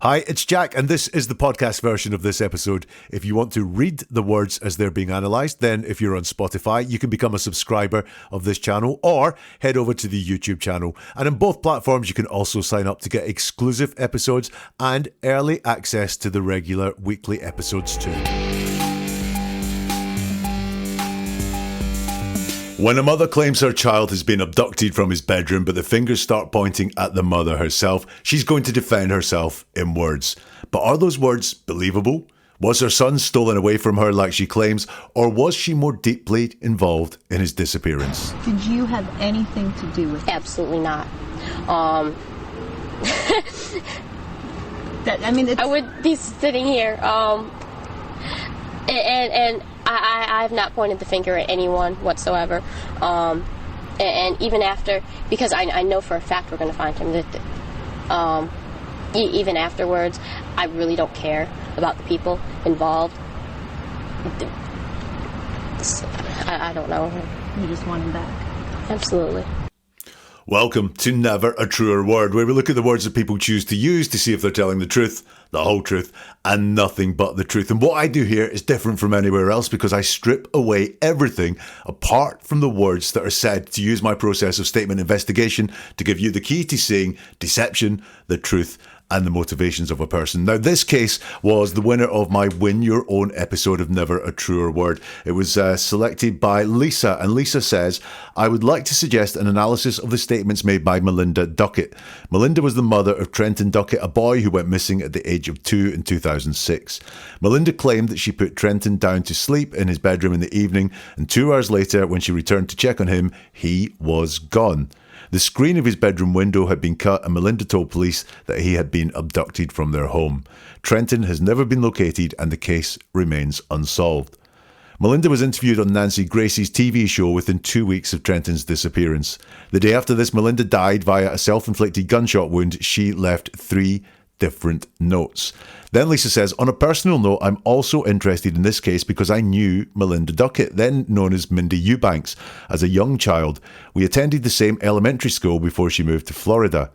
Hi, it's Jack, and this is the podcast version of this episode. If you want to read the words as they're being analysed, then if you're on Spotify, you can become a subscriber of this channel or head over to the YouTube channel. And on both platforms, you can also sign up to get exclusive episodes and early access to the regular weekly episodes too. When a mother claims her child has been abducted from his bedroom, but the fingers start pointing at the mother herself, she's going to defend herself in words. But are those words believable? Was her son stolen away from her like she claims, or was she more deeply involved in his disappearance? Did you have anything to do with it? Absolutely not. I would be sitting here, and I have not pointed the finger at anyone whatsoever. And even after, because I know for a fact we're going to find him, even afterwards, I really don't care about the people involved. I don't know. You just want him back? Absolutely. Welcome to Never a Truer Word, where we look at the words that people choose to use to see if they're telling the truth, the whole truth, and nothing but the truth. And what I do here is different from anywhere else because I strip away everything apart from the words that are said to use my process of statement investigation to give you the key to seeing deception, the truth, and the motivations of a person. Now, this case was the winner of my Win Your Own episode of Never a Truer Word. It was selected by Lisa, and Lisa says, I would like to suggest an analysis of the statements made by Melinda Duckett. Melinda was the mother of Trenton Duckett, a boy who went missing at the age of 2 in 2006. Melinda claimed that she put Trenton down to sleep in his bedroom in the evening, and 2 hours later, when she returned to check on him, he was gone. The screen of his bedroom window had been cut, and Melinda told police that he had been abducted from their home. Trenton has never been located, and the case remains unsolved. Melinda was interviewed on Nancy Gracie's TV show within 2 weeks of Trenton's disappearance. The day after this, Melinda died via a self-inflicted gunshot wound. She left 3 different notes. Then Lisa says, on a personal note, I'm also interested in this case because I knew Melinda Duckett, then known as Mindy Eubanks, as a young child. We attended the same elementary school before she moved to Florida.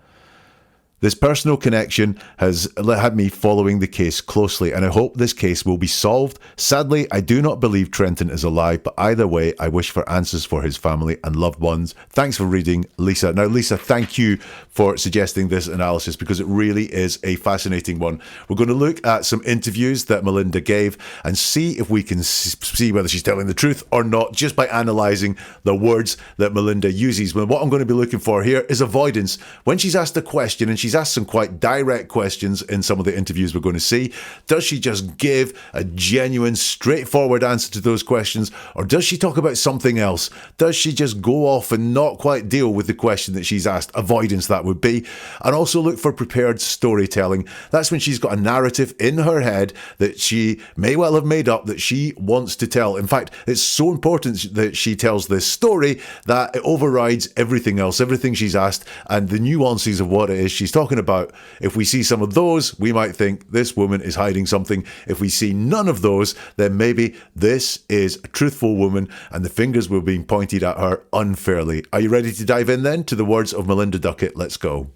This personal connection has had me following the case closely, and I hope this case will be solved. Sadly, I do not believe Trenton is alive, but either way, I wish for answers for his family and loved ones. Thanks for reading, Lisa. Now, Lisa, thank you for suggesting this analysis because it really is a fascinating one. We're going to look at some interviews that Melinda gave and see if we can see whether she's telling the truth or not just by analysing the words that Melinda uses. Well, what I'm going to be looking for here is avoidance. When she's asked a question, and she's asked some quite direct questions in some of the interviews we're going to see, does she just give a genuine, straightforward answer to those questions, or does she talk about something else? Does she just go off and not quite deal with the question that she's asked? Avoidance, that would be. And also look for prepared storytelling. That's when she's got a narrative in her head that she may well have made up that she wants to tell. In fact, it's so important that she tells this story that it overrides everything else, everything she's asked, and the nuances of what it is she's talking about. If we see some of those, we might think this woman is hiding something. If we see none of those, then maybe this is a truthful woman and the fingers were being pointed at her unfairly. Are you ready to dive in then to the words of Melinda Duckett? Let's go.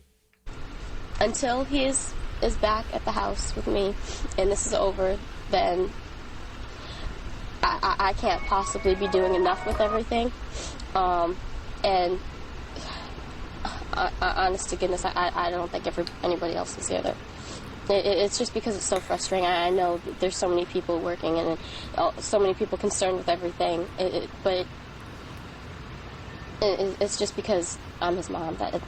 Until he is back at the house with me and this is over, then I can't possibly be doing enough with everything. And honest to goodness, I don't think anybody else is either. It's just because it's so frustrating. I know that there's so many people working and so many people concerned with everything, but it's just because I'm his mom that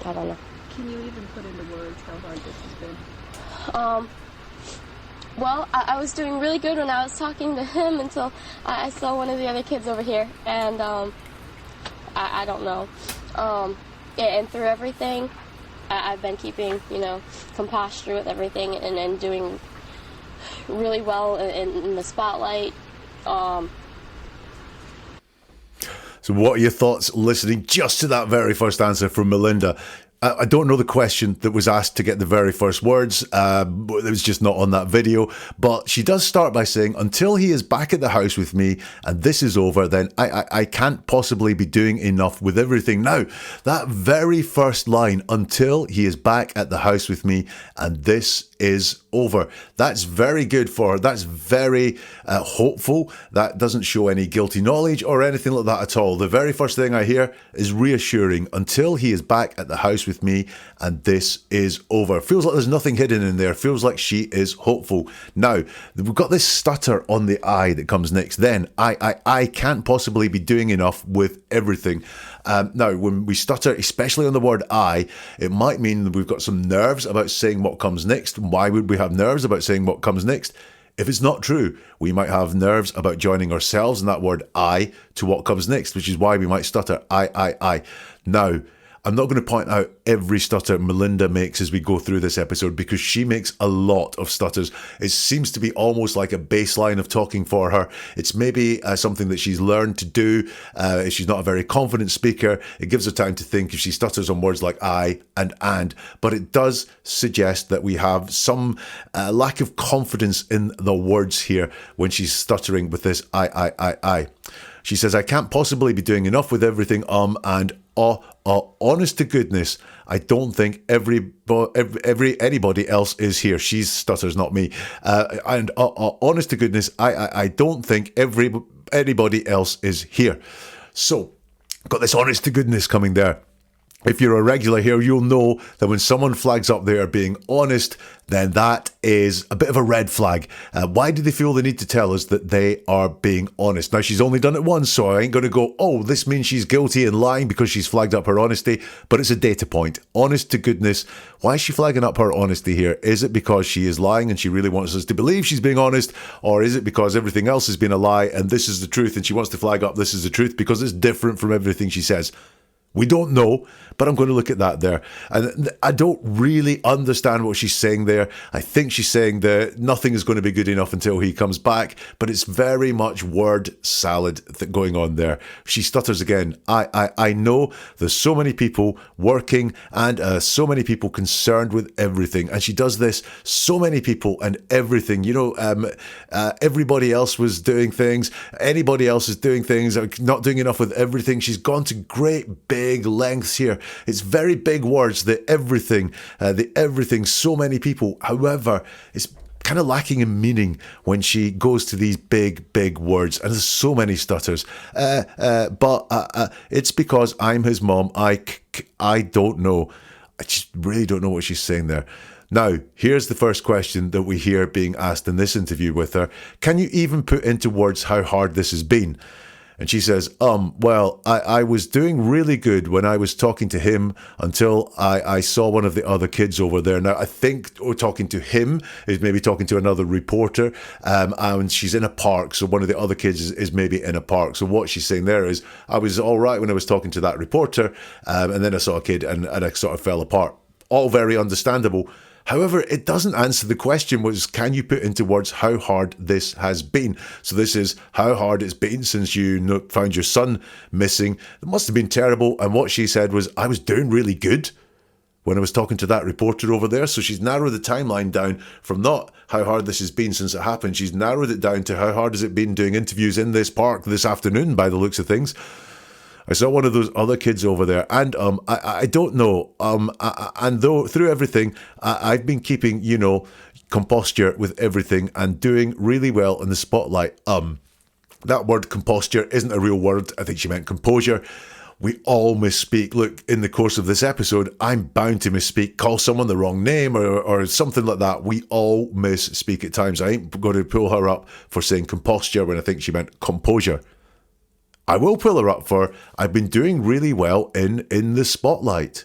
I don't know. Can you even put into words how hard this has been? Well, I was doing really good when I was talking to him until I saw one of the other kids over here, and I don't know. And through everything, I've been keeping, composure with everything and doing really well in the spotlight. So what are your thoughts listening just to that very first answer from Melinda? I don't know the question that was asked to get the very first words. It was just not on that video. But she does start by saying, until he is back at the house with me and this is over, then I can't possibly be doing enough with everything. Now, that very first line, until he is back at the house with me and this is over. That's very good for her. That's very hopeful. That doesn't show any guilty knowledge or anything like that at all. The very first thing I hear is reassuring. Until he is back at the house with me and this is over. Feels like there's nothing hidden in there. Feels like she is hopeful. Now, we've got this stutter on the I that comes next. Then, I can't possibly be doing enough with everything. Now, when we stutter, especially on the word I, it might mean that we've got some nerves about saying what comes next. Why would we have nerves about saying what comes next? If it's not true, we might have nerves about joining ourselves in that word I to what comes next, which is why we might stutter I. Now, I'm not going to point out every stutter Melinda makes as we go through this episode because she makes a lot of stutters. It seems to be almost like a baseline of talking for her. It's maybe something that she's learned to do. If she's not a very confident speaker, it gives her time to think if she stutters on words like I and. But it does suggest that we have some lack of confidence in the words here when she's stuttering with this I. She says, I can't possibly be doing enough with everything, and honest to goodness, I don't think anybody else is here. She stutters, not me. And honest to goodness, I don't think anybody else is here. So, got this honest to goodness coming there. If you're a regular here, you'll know that when someone flags up they are being honest, then that is a bit of a red flag. Why do they feel the need to tell us that they are being honest? Now, she's only done it once, so I ain't going to go, oh, this means she's guilty and lying because she's flagged up her honesty, but it's a data point. Honest to goodness, why is she flagging up her honesty here? Is it because she is lying and she really wants us to believe she's being honest, or is it because everything else has been a lie and this is the truth and she wants to flag up this is the truth because it's different from everything she says? We don't know, but I'm going to look at that there. And I don't really understand what she's saying there. I think she's saying that nothing is going to be good enough until he comes back, but it's very much word salad going on there. She stutters again. I know there's so many people working and so many people concerned with everything. And she does this, so many people and everything. You know, everybody else was doing things. Anybody else is doing things, not doing enough with everything. She's gone to great big lengths here. It's very big words, the everything, so many people. However, it's kind of lacking in meaning when she goes to these big words, and there's so many stutters. But it's because I'm his mom. I don't know. I just really don't know what she's saying there. Now, here's the first question that we hear being asked in this interview with her. Can you even put into words how hard this has been? And she says, well, I was doing really good when I was talking to him until I saw one of the other kids over there. Now, I think talking to him is maybe talking to another reporter, and she's in a park, so one of the other kids is maybe in a park. So what she's saying there is, I was all right when I was talking to that reporter, and then I saw a kid and I sort of fell apart. All very understandable. However, it doesn't answer the question, was can you put into words how hard this has been? So this is how hard it's been since you found your son missing. It must have been terrible. And what she said was, I was doing really good when I was talking to that reporter over there. So she's narrowed the timeline down from not how hard this has been since it happened. She's narrowed it down to how hard has it been doing interviews in this park this afternoon, by the looks of things. I saw one of those other kids over there, and I don't know. And though through everything, I've been keeping, composture with everything and doing really well in the spotlight. That word composture isn't a real word. I think she meant composure. We all misspeak. Look, in the course of this episode, I'm bound to misspeak, call someone the wrong name or something like that. We all misspeak at times. I ain't going to pull her up for saying composture when I think she meant composure. I will pull her up for, I've been doing really well in the spotlight.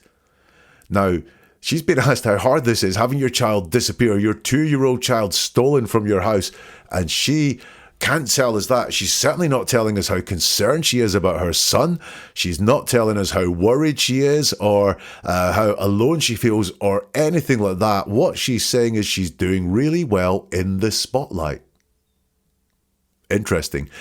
Now, she's been asked how hard this is, having your child disappear, your 2-year-old child stolen from your house, and she can't tell us that. She's certainly not telling us how concerned she is about her son. She's not telling us how worried she is or how alone she feels or anything like that. What she's saying is she's doing really well in the spotlight. Interesting.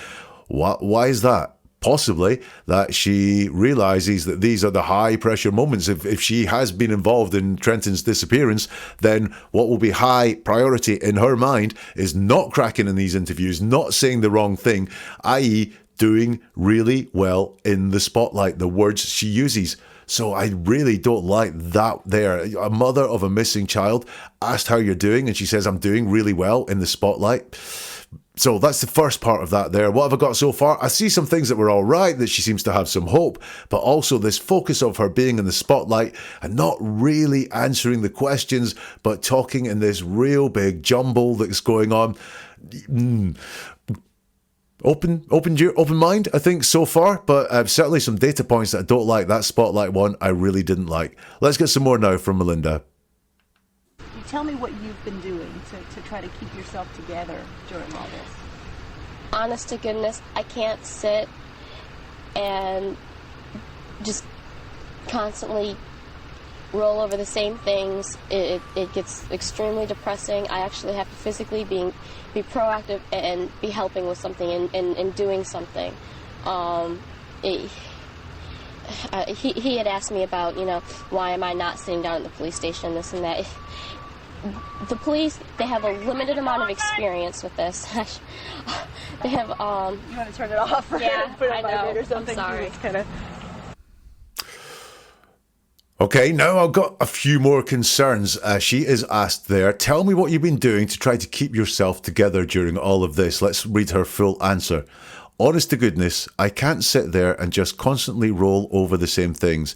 Why is that? possibly that she realizes that these are the high pressure moments. If she has been involved in Trenton's disappearance, then what will be high priority in her mind is not cracking in these interviews, not saying the wrong thing, i.e. doing really well in the spotlight, the words she uses. So I really don't like that there. A mother of a missing child asked how you're doing, and she says, I'm doing really well in the spotlight. So that's the first part of that there. What have I got so far? I see some things that were all right, that she seems to have some hope, but also this focus of her being in the spotlight and not really answering the questions, but talking in this real big jumble that's going on. Open mind, I think, so far, but certainly some data points that I don't like. That spotlight one, I really didn't like. Let's get some more now from Melinda. You tell me what you've been doing to try to keep yourself together during all this. Honest to goodness, I can't sit and just constantly roll over the same things. It gets extremely depressing. I actually have to physically be proactive and be helping with something and doing something. He had asked me about, why am I not sitting down at the police station, this and that. The police, they have a limited amount of experience with this. They have, You want to turn it off? Yeah, put it I on vibrate know. or something? I'm sorry. It's kind of... Okay, now I've got a few more concerns. She is asked there, tell me what you've been doing to try to keep yourself together during all of this. Let's read her full answer. Honest to goodness, I can't sit there and just constantly roll over the same things.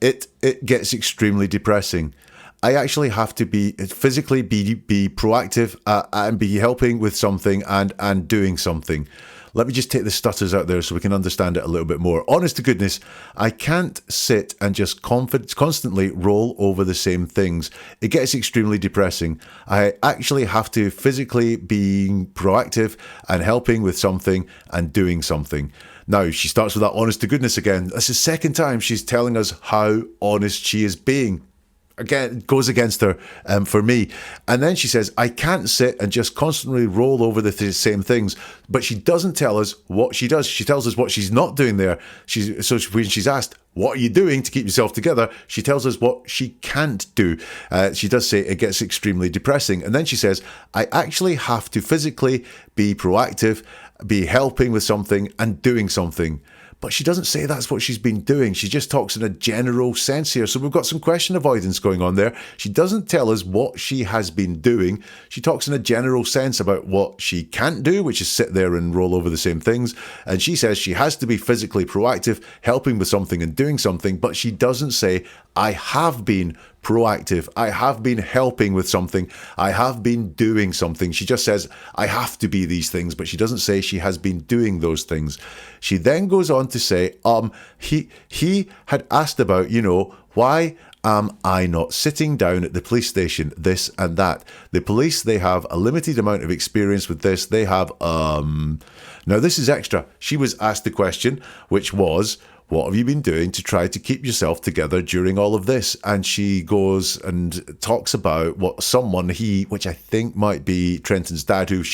It gets extremely depressing. I actually have to physically be proactive and be helping with something and doing something. Let me just take the stutters out there so we can understand it a little bit more. Honest to goodness, I can't sit and just constantly roll over the same things. It gets extremely depressing. I actually have to physically be proactive and helping with something and doing something. Now, she starts with that honest to goodness again. That's the second time she's telling us how honest she is being. Again, it goes against her for me. And then she says, I can't sit and just constantly roll over the same things. But she doesn't tell us what she does. She tells us what she's not doing there. So when she's asked, what are you doing to keep yourself together? She tells us what she can't do. She does say it gets extremely depressing. And then she says, I actually have to physically be proactive, be helping with something and doing something. But she doesn't say that's what she's been doing. She just talks in a general sense here. So we've got some question avoidance going on there. She doesn't tell us what she has been doing. She talks in a general sense about what she can't do, which is sit there and roll over the same things. And she says she has to be physically proactive, helping with something and doing something. But she doesn't say, I have been proactive. I have been helping with something. I have been doing something. She just says, I have to be these things, but she doesn't say she has been doing those things. She then goes on to say, he had asked about, why am I not sitting down at the police station, this and that. The police, they have a limited amount of experience with this. They have, now this is extra. She was asked the question, which was, what have you been doing to try to keep yourself together during all of this? And she goes and talks about what someone, which I think might be Trenton's dad, who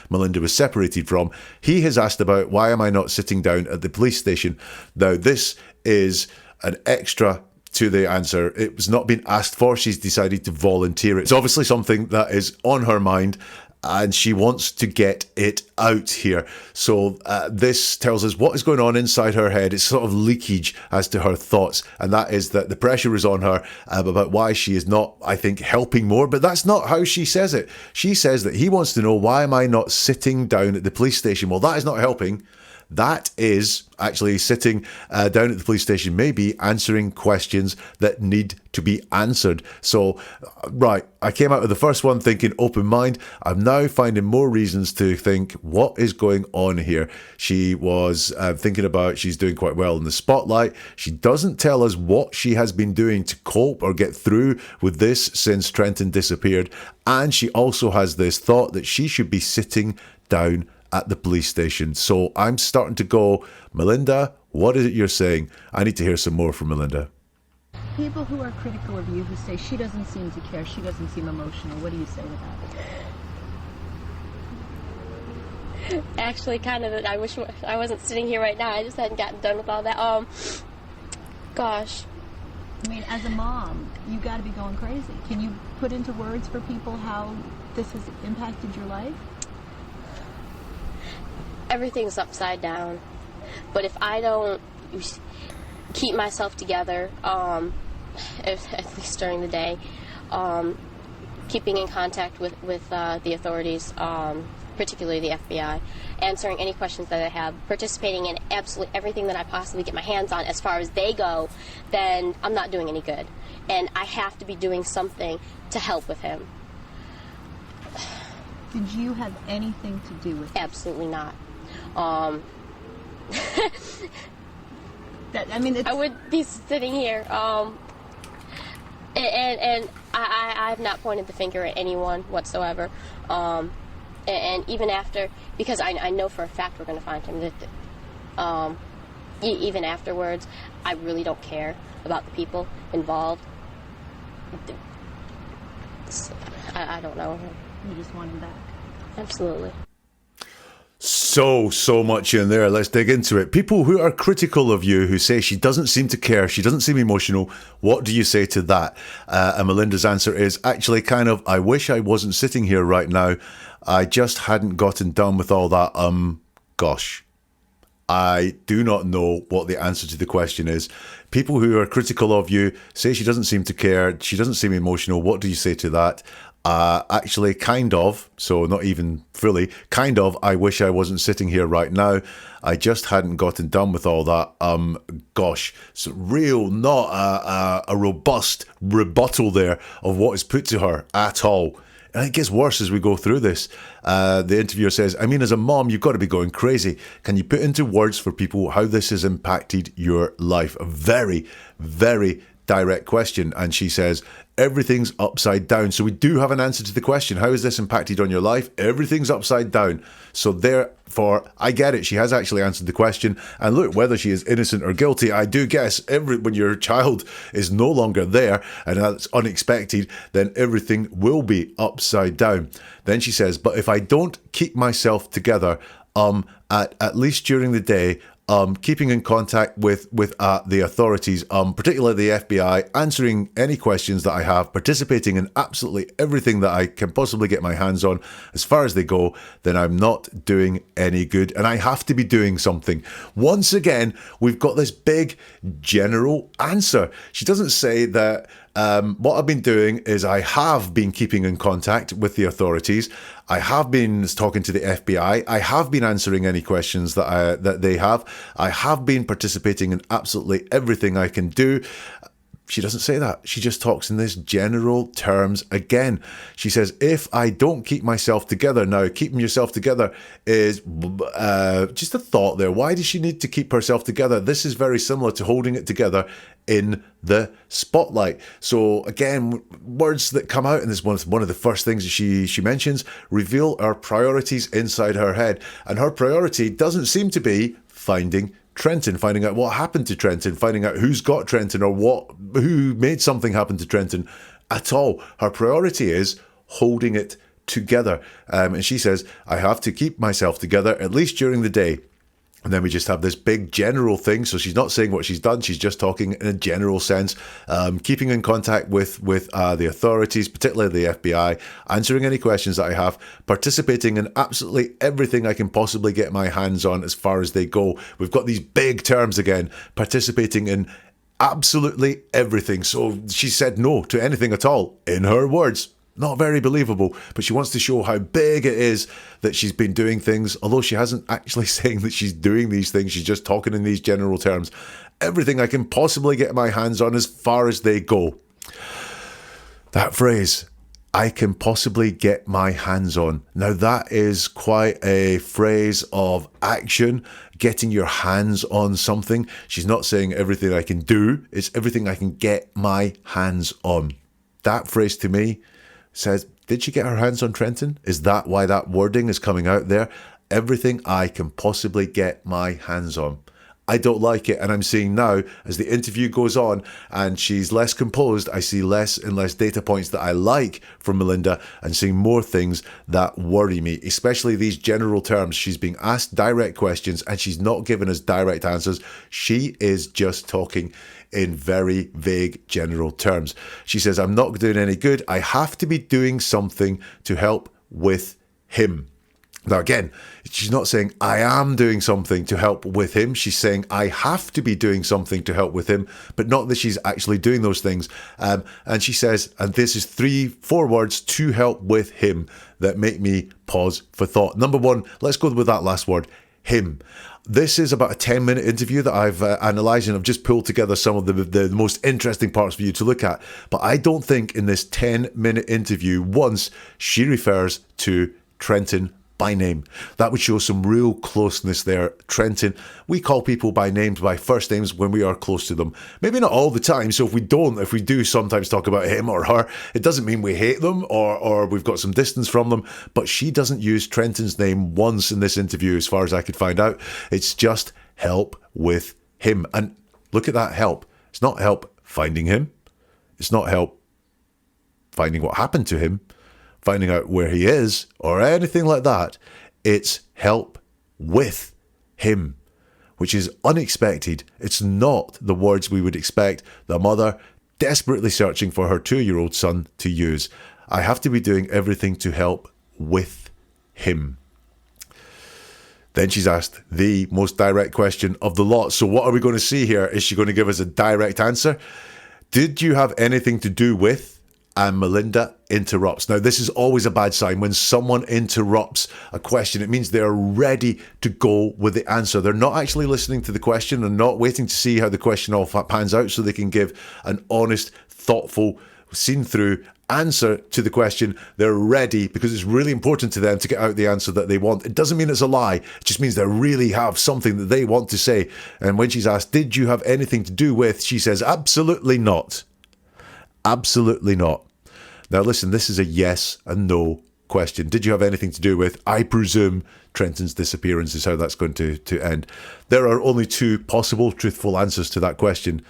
Melinda was separated from, he has asked about, why am I not sitting down at the police station? Now, this is an extra to the answer. It was not being asked for. She's decided to volunteer it. It's obviously something that is on her mind, and she wants to get it out here. So this tells us what is going on inside her head. It's sort of leakage as to her thoughts, and that is that the pressure is on her about why she is not, I think, helping more. But that's not how she says it. She says that he wants to know, why am I not sitting down at the police station? Well, that is not helping. That is actually sitting down at the police station, maybe answering questions that need to be answered. So, right, I came out of the first one thinking open mind. I'm now finding more reasons to think, what is going on here? She was thinking about she's doing quite well in the spotlight. She doesn't tell us what she has been doing to cope or get through with this since Trenton disappeared. And she also has this thought that she should be sitting down at the police station. So I'm starting to go, Melinda, what is it you're saying? I need to hear some more from Melinda. People who are critical of you, who say she doesn't seem to care, she doesn't seem emotional, what do you say to Actually, kind of, I wish I wasn't sitting here right now. I just hadn't gotten done with all that. Gosh. I mean, as a mom, you got to be going crazy. Can you put into words for people how this has impacted your life? Everything's upside down. But if I don't keep myself together, at least during the day, keeping in contact with the authorities, particularly the FBI, answering any questions that I have, participating in absolutely everything that I possibly get my hands on as far as they go, then I'm not doing any good. And I have to be doing something to help with him. Did you have anything to do with it? Absolutely not. It's... I would be sitting here, and I have not pointed the finger at anyone whatsoever. And even after, because I know for a fact we're going to find him, even afterwards, I really don't care about the people involved. I don't know. You just want him back. Absolutely. So much in there. Let's dig into it. People who are critical of you, who say she doesn't seem to care, she doesn't seem emotional, what do you say to that? And Melinda's answer is actually kind of, I wish I wasn't sitting here right now. I just hadn't gotten done with all that. Gosh. I do not know what the answer to the question is. People who are critical of you say she doesn't seem to care, she doesn't seem emotional. What do you say to that? Actually, kind of, so not even fully, kind of, I wish I wasn't sitting here right now. I just hadn't gotten done with all that. Gosh, it's real, not a robust rebuttal there of what is put to her at all. And it gets worse as we go through this. The interviewer says, I mean, as a mom, you've got to be going crazy. Can you put into words for people how this has impacted your life? A very, very direct question. And she says, everything's upside down. So we do have an answer to the question. How has this impacted on your life? Everything's upside down. So therefore, I get it. She has actually answered the question. And look, whether she is innocent or guilty, I do guess when your child is no longer there and that's unexpected, then everything will be upside down. Then she says, but if I don't keep myself together, at least during the day, keeping in contact with the authorities, particularly the FBI, answering any questions that I have, participating in absolutely everything that I can possibly get my hands on as far as they go, then I'm not doing any good and I have to be doing something. Once again, we've got this big general answer. She doesn't say that what I've been doing is I have been keeping in contact with the authorities. I have been talking to the FBI. I have been answering any questions that they have. I have been participating in absolutely everything I can do. She doesn't say that. She just talks in this general terms again. She says, if I don't keep myself together, now keeping yourself together is just a thought there. Why does she need to keep herself together? This is very similar to holding it together in the spotlight. So again, words that come out, and this one of the first things that she mentions, reveal our priorities inside her head. And her priority doesn't seem to be finding Trenton, finding out what happened to Trenton, finding out who's got Trenton or who made something happen to Trenton at all. Her priority is holding it together. And she says, I have to keep myself together, at least during the day. And then we just have this big general thing. So she's not saying what she's done. She's just talking in a general sense, keeping in contact with the authorities, particularly the FBI, answering any questions that I have, participating in absolutely everything I can possibly get my hands on as far as they go. We've got these big terms again, participating in absolutely everything. So she said no to anything at all, in her words. Not very believable, but she wants to show how big it is that she's been doing things, although she hasn't actually saying that she's doing these things. She's just talking in these general terms. Everything I can possibly get my hands on as far as they go. That phrase, I can possibly get my hands on. Now that is quite a phrase of action, getting your hands on something. She's not saying everything I can do, it's everything I can get my hands on. That phrase to me says, did she get her hands on Trenton? Is that why that wording is coming out there? Everything I can possibly get my hands on. I don't like it. And I'm seeing now, as the interview goes on and she's less composed, I see less and less data points that I like from Melinda and seeing more things that worry me, especially these general terms. She's being asked direct questions and she's not giving us direct answers. She is just talking in very vague general terms. She says, I'm not doing any good. I have to be doing something to help with him. Now, again, she's not saying I am doing something to help with him. She's saying I have to be doing something to help with him, but not that she's actually doing those things. And she says, and this is 3-4 words, to help with him, that make me pause for thought. Number one, let's go with that last word, him. This is about a 10-minute interview that I've analysed, and I've just pulled together some of the most interesting parts for you to look at. But I don't think in this 10-minute interview once she refers to Trenton by name. That would show some real closeness there. Trenton, we call people by names, by first names when we are close to them. Maybe not all the time. So if we do sometimes talk about him or her, it doesn't mean we hate them or we've got some distance from them. But she doesn't use Trenton's name once in this interview, as far as I could find out. It's just help with him. And look at that help. It's not help finding him. It's not help finding what happened to him, finding out where he is, or anything like that. It's help with him, which is unexpected. It's not the words we would expect the mother desperately searching for her 2-year-old son to use. I have to be doing everything to help with him. Then she's asked the most direct question of the lot. So what are we going to see here? Is she going to give us a direct answer? Did you have anything to do with? And Melinda interrupts. Now, this is always a bad sign. When someone interrupts a question, it means they're ready to go with the answer. They're not actually listening to the question and not waiting to see how the question all pans out so they can give an honest, thoughtful, seen through answer to the question. They're ready because it's really important to them to get out the answer that they want. It doesn't mean it's a lie. It just means they really have something that they want to say. And when she's asked, did you have anything to do with? She says, absolutely not. Absolutely not. Now listen, this is a yes and no question. Did you have anything to do with, I presume, Trenton's disappearance is how that's going to end. There are only 2 possible truthful answers to that question.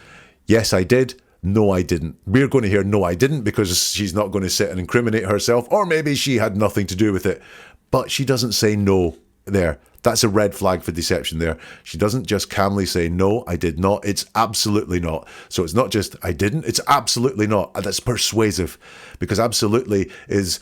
Yes, I did. No, I didn't. We're going to hear no, I didn't, because she's not going to sit and incriminate herself, or maybe she had nothing to do with it. But she doesn't say no there. That's a red flag for deception there. She doesn't just calmly say, no, I did not. It's absolutely not. So it's not just, I didn't. It's absolutely not. And that's persuasive, because absolutely is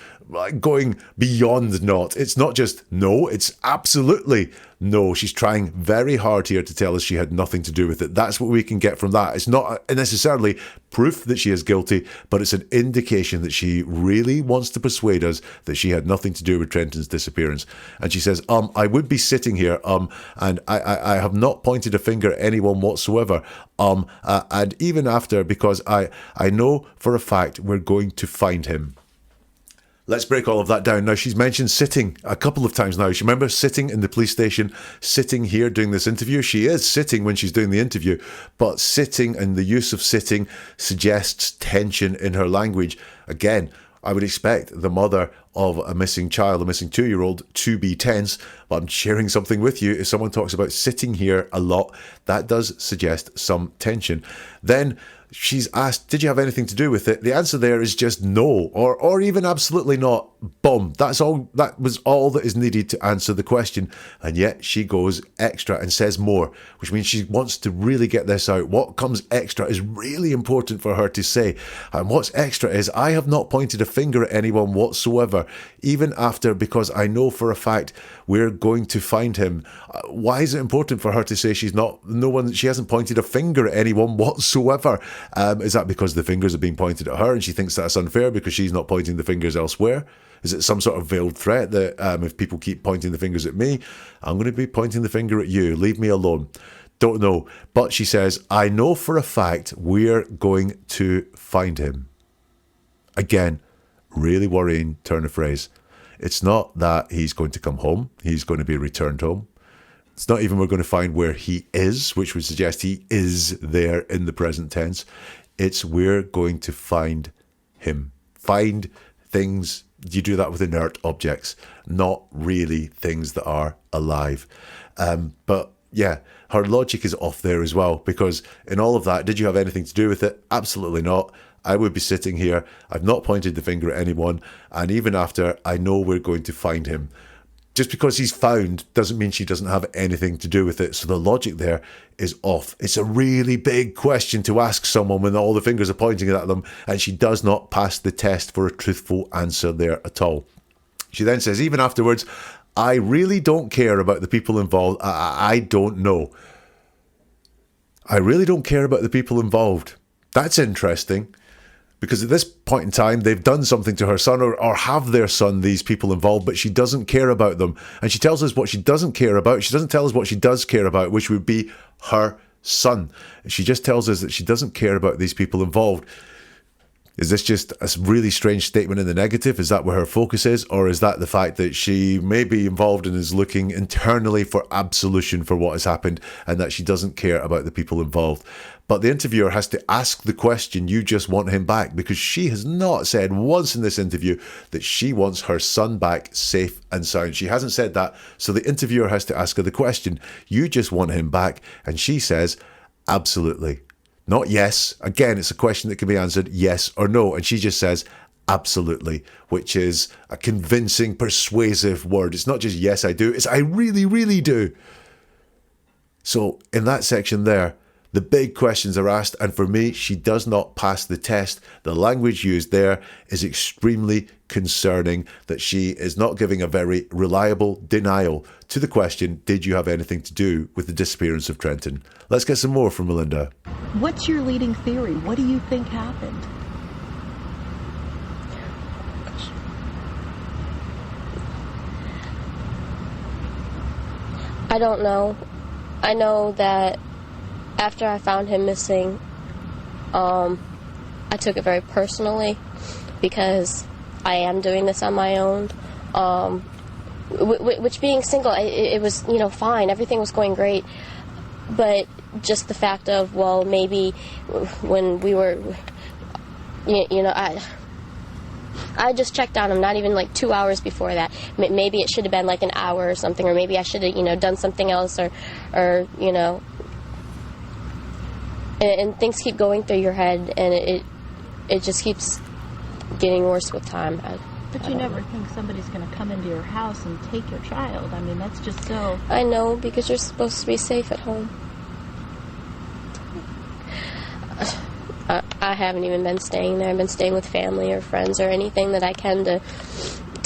going beyond not. It's not just no, it's absolutely no. She's trying very hard here to tell us she had nothing to do with it. That's what we can get from that. It's not necessarily proof that she is guilty, but it's an indication that she really wants to persuade us that she had nothing to do with Trenton's disappearance. And she says, I would be sitting here, and I have not pointed a finger at anyone whatsoever. And even after, because I know for a fact we're going to find him. Let's break all of that down. Now, she's mentioned sitting a couple of times now. She remembers sitting in the police station, sitting here doing this interview. She is sitting when she's doing the interview, but sitting and the use of sitting suggests tension in her language. Again, I would expect the mother of a missing child, a missing 2-year-old, to be tense, but I'm sharing something with you. If someone talks about sitting here a lot, that does suggest some tension. Then she's asked, did you have anything to do with it? The answer there is just no, or even absolutely not. Boom. That's all. That was all that is needed to answer the question. And yet she goes extra and says more, which means she wants to really get this out. What comes extra is really important for her to say. And what's extra is, I have not pointed a finger at anyone whatsoever, even after, because I know for a fact we're going to find him. Why is it important for her to say she hasn't pointed a finger at anyone whatsoever? Is that because the fingers are being pointed at her and she thinks that's unfair because she's not pointing the fingers elsewhere? Is it some sort of veiled threat that if people keep pointing the fingers at me, I'm going to be pointing the finger at you? Leave me alone. Don't know. But she says, I know for a fact we're going to find him. Again, really worrying turn of phrase. It's not that he's going to come home. He's going to be returned home. It's not even we're going to find where he is, which would suggest he is there in the present tense. It's we're going to find him. Find things. You do that with inert objects, not really things that are alive. But yeah, her logic is off there as well, because in all of that, did you have anything to do with it? Absolutely not. I would be sitting here. I've not pointed the finger at anyone. And even after, I know we're going to find him. Just because he's found doesn't mean she doesn't have anything to do with it. So the logic there is off. It's a really big question to ask someone when all the fingers are pointing at them, and she does not pass the test for a truthful answer there at all. She then says, even afterwards, I really don't care about the people involved. I don't know. I really don't care about the people involved. That's interesting. Because at this point in time, they've done something to her son, or have their son, these people involved, but she doesn't care about them. And she tells us what she doesn't care about. She doesn't tell us what she does care about, which would be her son. She just tells us that she doesn't care about these people involved. Is this just a really strange statement in the negative? Is that where her focus is? Or is that the fact that she may be involved and is looking internally for absolution for what has happened, and that she doesn't care about the people involved? But the interviewer has to ask the question, you just want him back, because she has not said once in this interview that she wants her son back safe and sound. She hasn't said that. So the interviewer has to ask her the question, you just want him back? And she says, absolutely. Not yes. Again, it's a question that can be answered yes or no. And she just says, absolutely, which is a convincing, persuasive word. It's not just yes, I do. It's I really, really do. So in that section there, the big questions are asked, and for me, she does not pass the test. The language used there is extremely concerning, that she is not giving a very reliable denial to the question, did you have anything to do with the disappearance of Trenton? Let's get some more from Melinda. What's your leading theory? What do you think happened? I don't know. I know that after I found him missing, I took it very personally, because I am doing this on my own. Which being single, it was, fine. Everything was going great. But just the fact of, well, maybe when we were, I just checked on him, not even like 2 hours before that. Maybe it should have been like an hour or something, or maybe I should have, done something else, or and things keep going through your head, and it just keeps getting worse with time. But you never think somebody's going to come into your house and take your child. I mean, that's just so... I know, because you're supposed to be safe at home. I haven't even been staying there. I've been staying with family or friends or anything that I can to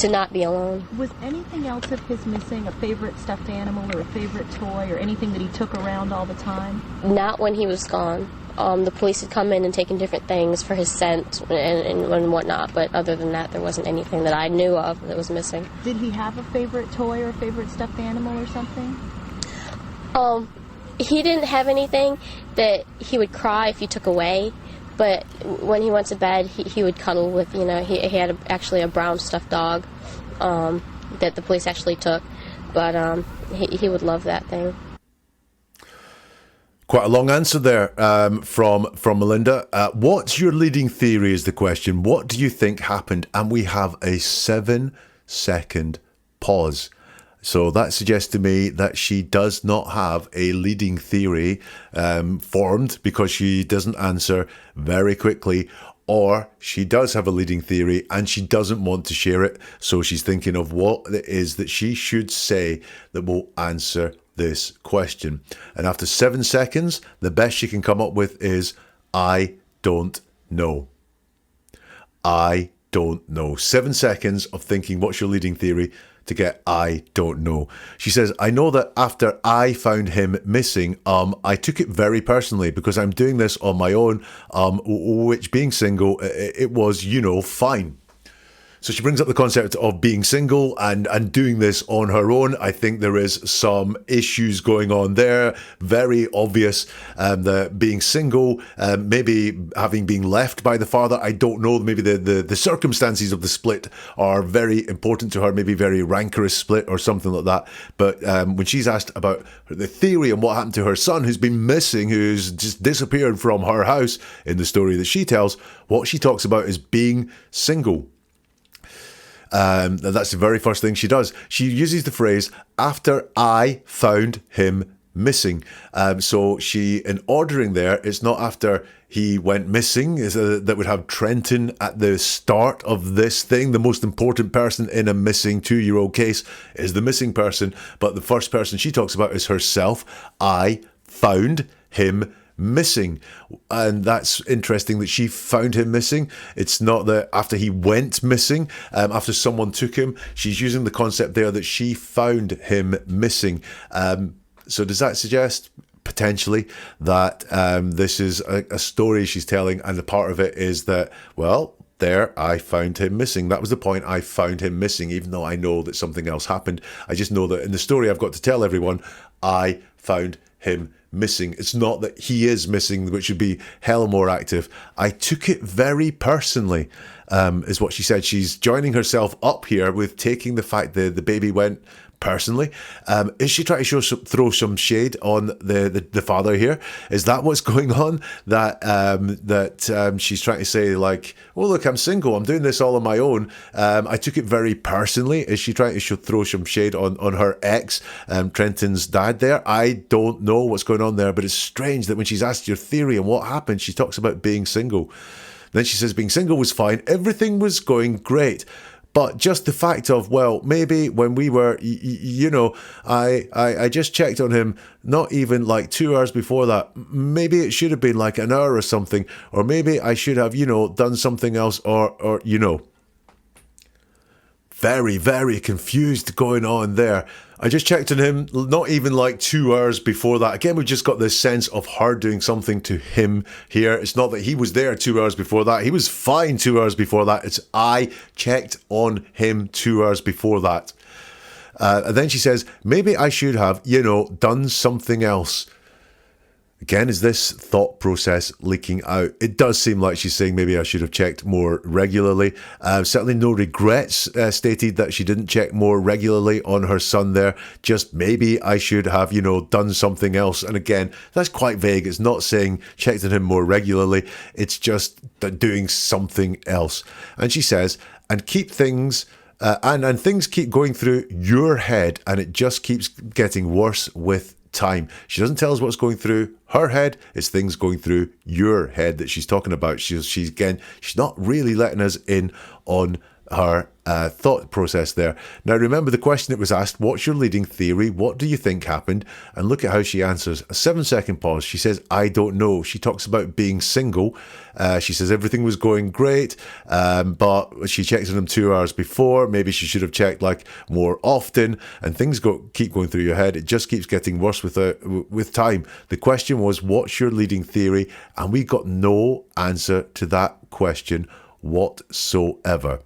not be alone. Was anything else of his missing? A favorite stuffed animal or a favorite toy or anything that he took around all the time? Not when he was gone. The police had come in and taken different things for his scent and whatnot, but other than that, there wasn't anything that I knew of that was missing. Did he have a favorite toy or a favorite stuffed animal or something? He didn't have anything that he would cry if you took away, but when he went to bed, he would cuddle with, he had actually a brown stuffed dog that the police actually took, but he would love that thing. Quite a long answer there from Melinda. What's your leading theory is the question. What do you think happened? And we have a 7-second pause. So that suggests to me that she does not have a leading theory formed, because she doesn't answer very quickly, or she does have a leading theory and she doesn't want to share it. So she's thinking of what it is that she should say that will answer this question. And after 7 seconds, the best she can come up with is, I don't know. I don't know. 7 seconds of thinking, what's your leading theory, to get I don't know. She says, I know that after I found him missing, I took it very personally, because I'm doing this on my own, which being single, it was, fine. So she brings up the concept of being single and doing this on her own. I think there is some issues going on there. Very obvious that being single, maybe having been left by the father. I don't know. Maybe the circumstances of the split are very important to her. Maybe very rancorous split or something like that. But when she's asked about the theory and what happened to her son, who's been missing, who's just disappeared from her house in the story that she tells, what she talks about is being single. That's the very first thing she does. She uses the phrase, after I found him missing. So she, in ordering there, it's not after he went missing, that would have Trenton at the start of this thing. The most important person in a missing 2-year-old case is the missing person, but the first person she talks about is herself. I found him missing. And that's interesting that she found him missing. It's not that after he went missing, after someone took him. She's using the concept there that she found him missing. So does that suggest potentially that this is a story she's telling, and the part of it is that, well, there, I found him missing. That was the point. I found him missing, even though I know that something else happened. I just know that in the story I've got to tell everyone, I found him missing. It's not that he is missing, which would be hell more active. I took it very personally, is what she said. She's joining herself up here with taking the fact that the baby went personally. Is she trying to throw some shade on the father here? Is that what's going on? That she's trying to say, like, well, look, I'm single, I'm doing this all on my own. I took it very personally. Is she trying to throw some shade on her ex, Trenton's dad there? I don't know what's going on there, but it's strange that when she's asked your theory and what happened, she talks about being single. Then she says being single was fine, everything was going great. But just the fact of, well, maybe when we were, I just checked on him, not even like 2 hours before that. Maybe it should have been like an hour or something. Or maybe I should have, done something else or. Very, very confused going on there. I just checked on him, not even like 2 hours before that. Again, we've just got this sense of her doing something to him here. It's not that he was there 2 hours before that. He was fine 2 hours before that. It's I checked on him 2 hours before that. And then she says, maybe I should have, done something else. Again, is this thought process leaking out? It does seem like she's saying maybe I should have checked more regularly. Certainly no regrets stated that she didn't check more regularly on her son there. Just maybe I should have, done something else. And again, that's quite vague. It's not saying checked on him more regularly. It's just doing something else. And she says, and keep things... and things keep going through your head, and it just keeps getting worse with time. She doesn't tell us what's going through her head. It's things going through your head that she's talking about. She's not really letting us in on her thought process there. Now, remember the question that was asked, what's your leading theory? What do you think happened? And look at how she answers. A 7-second pause. She says, I don't know. She talks about being single. She says everything was going great, but she checked on him 2 hours before. Maybe she should have checked like more often, and things keep going through your head. It just keeps getting worse with time. The question was, what's your leading theory? And we got no answer to that question whatsoever.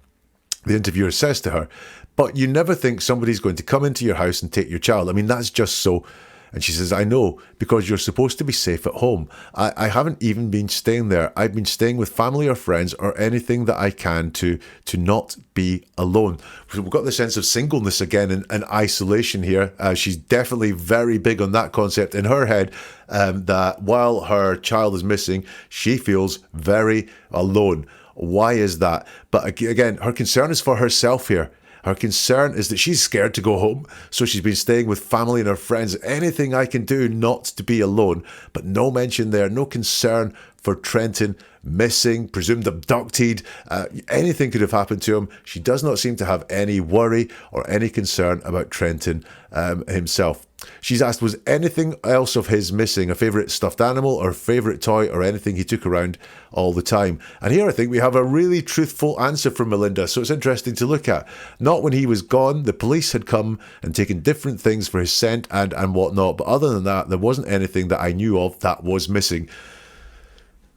The interviewer says to her, but you never think somebody's going to come into your house and take your child. I mean, that's just so... And she says, I know, because you're supposed to be safe at home. I haven't even been staying there. I've been staying with family or friends or anything that I can to not be alone. So we've got the sense of singleness again and isolation here. She's definitely very big on that concept in her head, that while her child is missing, she feels very alone. Why is that? But again, her concern is for herself here. Her concern is that she's scared to go home, so she's been staying with family and her friends. Anything I can do not to be alone. But no mention there, no concern for Trenton missing, presumed abducted. Anything could have happened to him. She does not seem to have any worry or any concern about Trenton himself. She's asked, was anything else of his missing? A favourite stuffed animal or favourite toy or anything he took around all the time? And here I think we have a really truthful answer from Melinda, so it's interesting to look at. Not when he was gone. The police had come and taken different things for his scent and whatnot, but other than that, there wasn't anything that I knew of that was missing.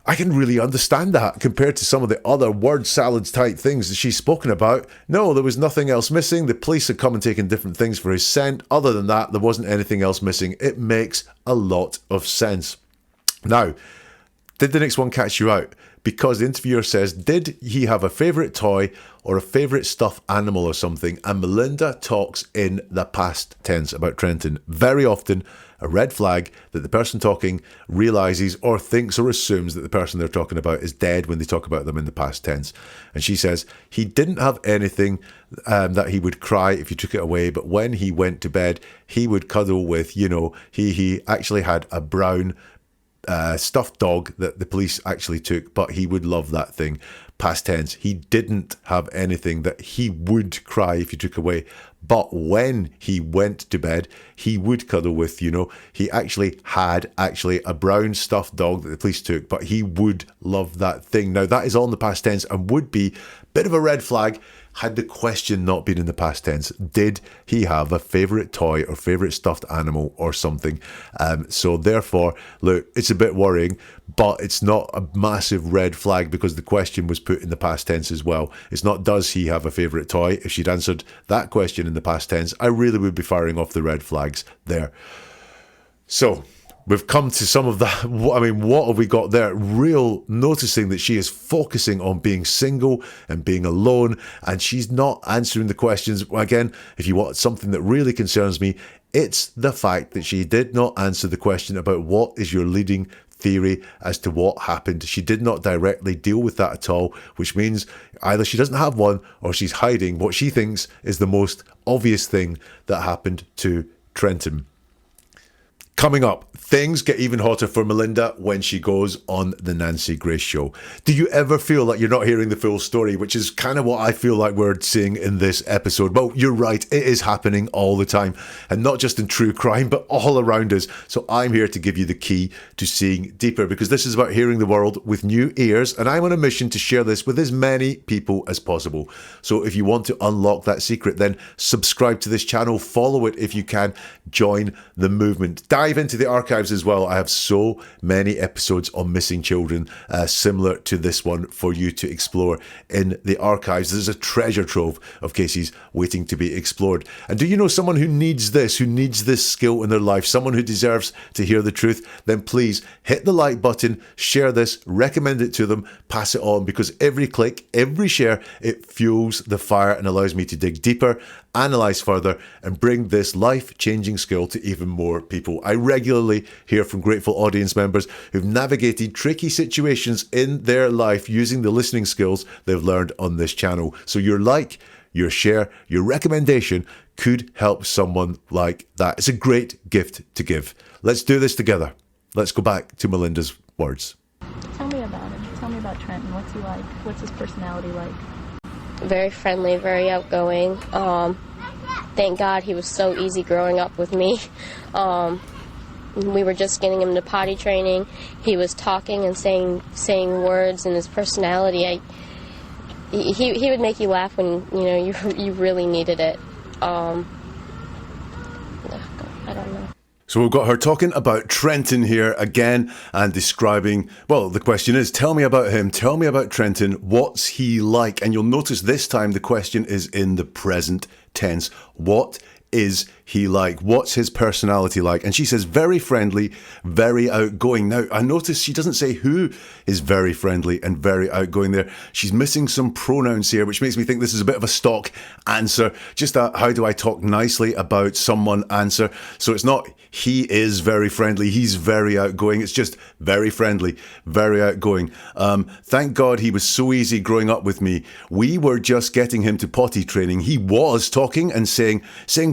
I can really understand that compared to some of the other word salads type things that she's spoken about. No, there was nothing else missing. The police had come and taken different things for his scent. Other than that, there wasn't anything else missing. It makes a lot of sense. Now, did the next one catch you out? because the interviewer says, did he have a favourite toy or a favourite stuffed animal or something? And Melinda talks in the past tense about Trenton. Very often, a red flag that the person talking realises or thinks or assumes that the person they're talking about is dead when they talk about them in the past tense. And she says, he didn't have anything that he would cry if you took it away, but when he went to bed, he would cuddle with, he actually had a brown stuffed dog that the police actually took, but he would love that thing. Past tense, he didn't have anything that he would cry if you took away, but when he went to bed, he would cuddle with, he actually had a brown stuffed dog that the police took, but he would love that thing. Now that is all in the past tense and would be a bit of a red flag had the question not been in the past tense. Did he have a favourite toy or favourite stuffed animal or something? So therefore, look, it's a bit worrying, but it's not a massive red flag because the question was put in the past tense as well. It's not, does he have a favourite toy? If she'd answered that question in the past tense, I really would be firing off the red flags there. So we've come to some of that. What have we got there? Real noticing that she is focusing on being single and being alone, and she's not answering the questions. Again, if you want something that really concerns me, it's the fact that she did not answer the question about what is your leading theory as to what happened. She did not directly deal with that at all, which means either she doesn't have one or she's hiding what she thinks is the most obvious thing that happened to Trenton. Coming up, things get even hotter for Melinda when she goes on the Nancy Grace Show. Do you ever feel like you're not hearing the full story, which is kind of what I feel like we're seeing in this episode? Well, you're right, it is happening all the time, and not just in true crime, but all around us. So I'm here to give you the key to seeing deeper, because this is about hearing the world with new ears, and I'm on a mission to share this with as many people as possible. So if you want to unlock that secret, then subscribe to this channel, follow it if you can, join the movement. Dive into the archives as well. I have so many episodes on missing children similar to this one for you to explore in the archives. There's a treasure trove of cases waiting to be explored. And do you know someone who needs this skill in their life, someone who deserves to hear the truth? Then please hit the like button, share this, recommend it to them, pass it on, because every click, every share, it fuels the fire and allows me to dig deeper, analyze further, and bring this life-changing skill to even more people. I regularly hear from grateful audience members who've navigated tricky situations in their life using the listening skills they've learned on this channel. So your like, your share, your recommendation could help someone like that. It's a great gift to give. Let's do this together. Let's go back to Melinda's words. Tell me about him. Tell me about Trenton. What's he like? What's his personality like? Very friendly, very outgoing. Thank God he was so easy growing up with me. We were just getting him to potty training. He was talking and saying words, and his personality, he would make you laugh when you really needed it. I don't know. So we've got her talking about Trenton here again and describing, well, the question is, tell me about him, tell me about Trenton, what's he like? And you'll notice this time the question is in the present tense. What is he like? What's his personality like? And she says very friendly, very outgoing. Now, I notice she doesn't say who is very friendly and very outgoing there. She's missing some pronouns here, which makes me think this is a bit of a stock answer. Just a how do I talk nicely about someone answer. So it's not he is very friendly, he's very outgoing. It's just very friendly, very outgoing. Thank God he was so easy growing up with me. We were just getting him to potty training. He was talking and saying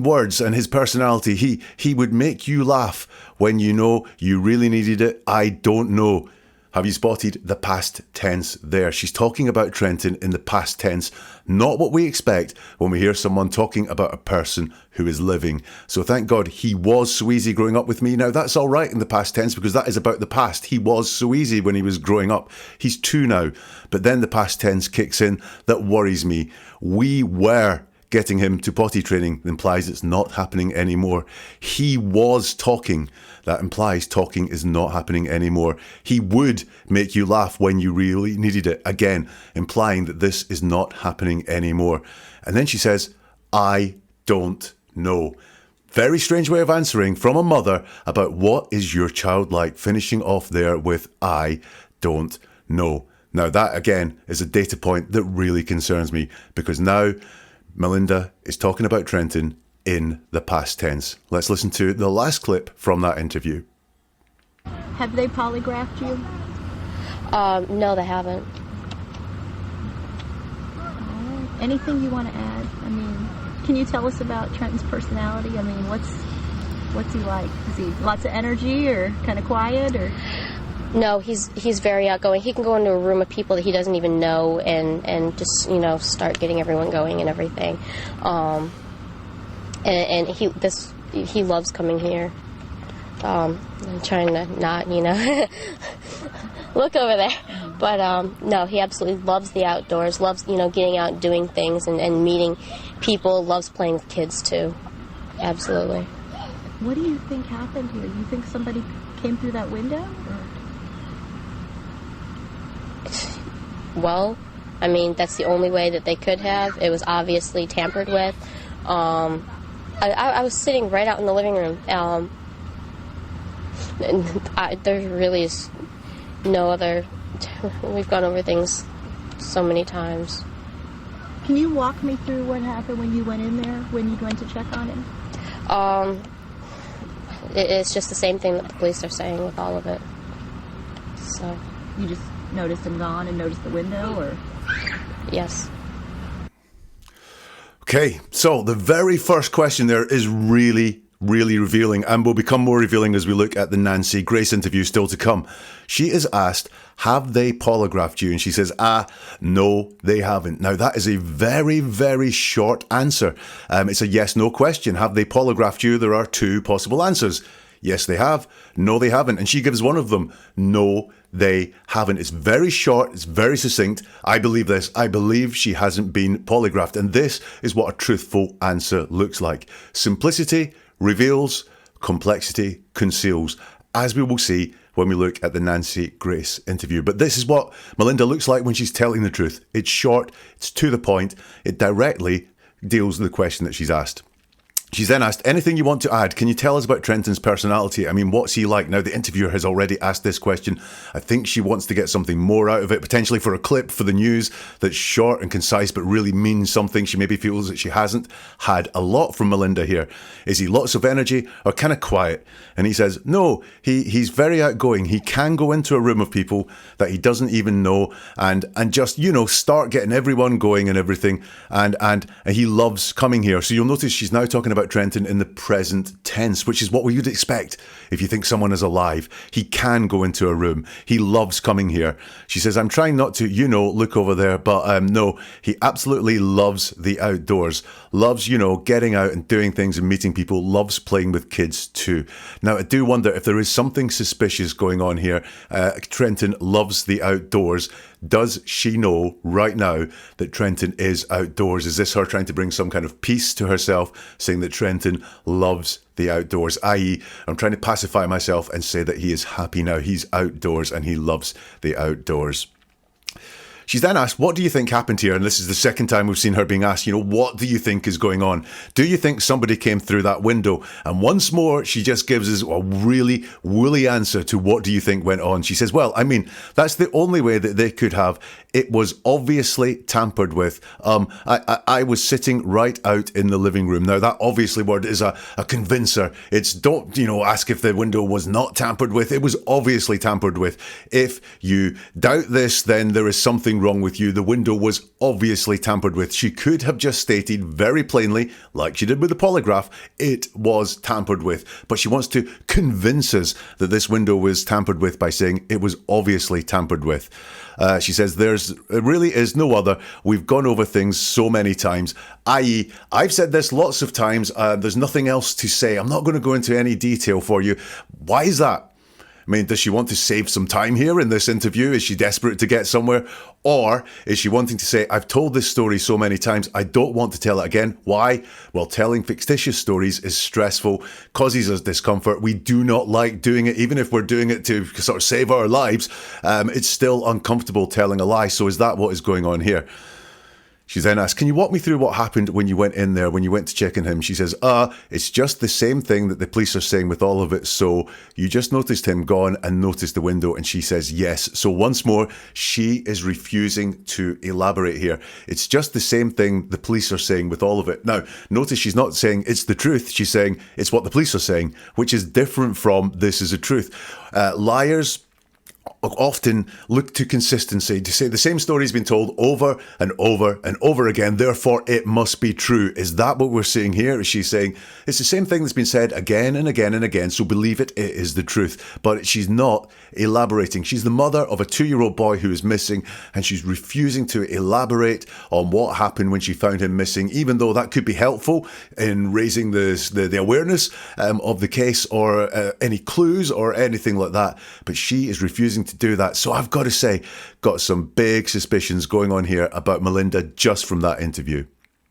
words, and his personality, he would make you laugh when you really needed it. I don't know. Have you spotted the past tense there? She's talking about Trenton in the past tense, not what we expect when we hear someone talking about a person who is living. So thank God he was so easy growing up with me. Now that's all right in the past tense because that is about the past. He was so easy when he was growing up. He's 2 now. But then the past tense kicks in. That worries me. We were getting him to potty training implies it's not happening anymore. He was talking. That implies talking is not happening anymore. He would make you laugh when you really needed it. Again, implying that this is not happening anymore. And then she says, I don't know. Very strange way of answering from a mother about what is your child like, finishing off there with I don't know. Now that, again, is a data point that really concerns me, because now Melinda is talking about Trenton in the past tense. Let's listen to the last clip from that interview. Have they polygraphed you? No, they haven't. Anything you want to add? I mean, can you tell us about Trenton's personality? I mean, what's he like? Is he lots of energy or kind of quiet or? No, he's very outgoing. He can go into a room of people that he doesn't even know and just, start getting everyone going and everything. And he loves coming here. I'm trying to not, look over there. But no, he absolutely loves the outdoors, loves, getting out and doing things and meeting people, loves playing with kids too. Absolutely. What do you think happened here? You think somebody came through that window? Or? Well, I mean, that's the only way that they could have. It was obviously tampered with. I was sitting right out in the living room. And there really is no other. We've gone over things so many times. Can you walk me through what happened when you went in there, when you went to check on him? It's just the same thing that the police are saying with all of it. So. You just noticed him gone and noticed the window, or? Yes. Okay, so the very first question there is really revealing, and will become more revealing as we look at the Nancy Grace interview still to come. She is asked, have they polygraphed you? And she says, no, they haven't. Now, that is a very short answer. It's a yes-no question. Have they polygraphed you? There are two possible answers. Yes, they have. No, they haven't. And she gives one of them. No, they haven't. It's very short. It's very succinct. I believe this. I believe she hasn't been polygraphed. And this is what a truthful answer looks like. Simplicity reveals, complexity conceals, as we will see when we look at the Nancy Grace interview. But this is what Melinda looks like when she's telling the truth. It's short. It's to the point. It directly deals with the question that she's asked. She's then asked, anything you want to add? Can you tell us about Trenton's personality? I mean, what's he like? Now, the interviewer has already asked this question. I think she wants to get something more out of it, potentially for a clip for the news that's short and concise, but really means something. She maybe feels that she hasn't had a lot from Melinda here. Is he lots of energy or kind of quiet? And he says, no, he's very outgoing. He can go into a room of people that he doesn't even know and just, start getting everyone going and everything. And he loves coming here. So you'll notice she's now talking about Trenton in the present tense, which is what we would expect if you think someone is alive. He can go into a room. He loves coming here. She says, I'm trying not to, look over there, but no, he absolutely loves the outdoors, loves, getting out and doing things and meeting people, loves playing with kids too. Now, I do wonder if there is something suspicious going on here. Trenton loves the outdoors. Does she know right now that Trenton is outdoors? Is this her trying to bring some kind of peace to herself, saying that Trenton loves the outdoors, i.e., I'm trying to pacify myself and say that he is happy now. He's outdoors and he loves the outdoors. She's then asked, what do you think happened here? And this is the second time we've seen her being asked, what do you think is going on? Do you think somebody came through that window? And once more, she just gives us a really woolly answer to what do you think went on. She says, well, I mean, that's the only way that they could have. It was obviously tampered with. I was sitting right out in the living room. Now, that obviously word is a convincer. It's don't, ask if the window was not tampered with. It was obviously tampered with. If you doubt this, then there is something wrong with you. The window was obviously tampered with. She could have just stated very plainly, like she did with the polygraph, it was tampered with. But she wants to convince us that this window was tampered with by saying it was obviously tampered with. She says there really is no other. We've gone over things so many times, i.e., I've said this lots of times. There's nothing else to say. I'm not going to go into any detail for you. Why is that? I mean, does she want to save some time here in this interview? Is she desperate to get somewhere? Or is she wanting to say, I've told this story so many times, I don't want to tell it again. Why? Well, telling fictitious stories is stressful, causes us discomfort. We do not like doing it, even if we're doing it to sort of save our lives. It's still uncomfortable telling a lie. So is that what is going on here? She's then asked, can you walk me through what happened when you went in there, when you went to check on him? She says, it's just the same thing that the police are saying with all of it. So you just noticed him gone and noticed the window. And she says, yes. So once more, she is refusing to elaborate here. It's just the same thing the police are saying with all of it. Now, notice she's not saying it's the truth. She's saying it's what the police are saying, which is different from this is a truth. Liars often look to consistency, to say the same story's been told over and over and over again, therefore it must be true. Is that what we're seeing here? Is she saying it's the same thing that's been said again and again and again, so believe it, it is the truth? But she's not elaborating. She's the mother of a 2-year-old boy who is missing, and she's refusing to elaborate on what happened when she found him missing, even though that could be helpful in raising the awareness of the case, or any clues or anything like that. But she is refusing to do that. So I've got to say, got some big suspicions going on here about Melinda just from that interview.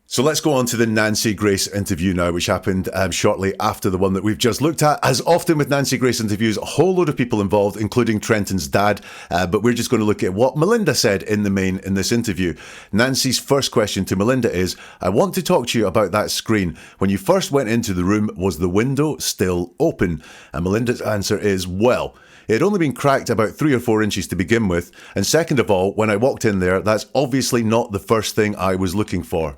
So let's go on to the Nancy Grace interview now, which happened shortly after the one that we've just looked at. As often with Nancy Grace interviews, a whole load of people involved, including Trenton's dad, but we're just going to look at what Melinda said in the main in this interview. Nancy's first question to Melinda is, I want to talk to you about that screen. When you first went into the room, was the window still open? And Melinda's answer is, well, it had only been cracked about 3 or 4 inches to begin with, and second of all, when I walked in there, that's obviously not the first thing I was looking for.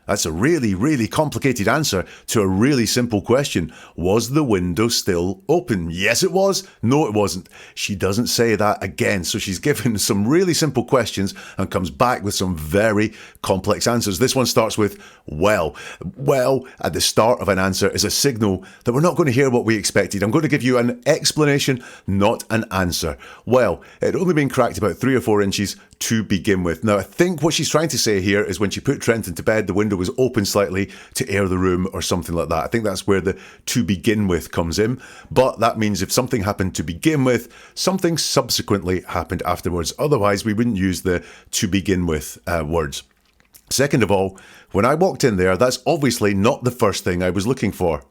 That's a really, really complicated answer to a really simple question. Was the window still open? Yes, it was. No, it wasn't. She doesn't say that again. So she's given some really simple questions and comes back with some very complex answers. This one starts with, well. Well, at the start of an answer is a signal that we're not going to hear what we expected. I'm going to give you an explanation, not an answer. Well, it had only been cracked about 3 or 4 inches to begin with. Now, I think what she's trying to say here is when she put Trenton to bed, the window was open slightly to air the room or something like that. I think that's where the to begin with comes in. But that means if something happened to begin with, something subsequently happened afterwards. Otherwise, we wouldn't use the to begin with words. Second of all, when I walked in there, that's obviously not the first thing I was looking for.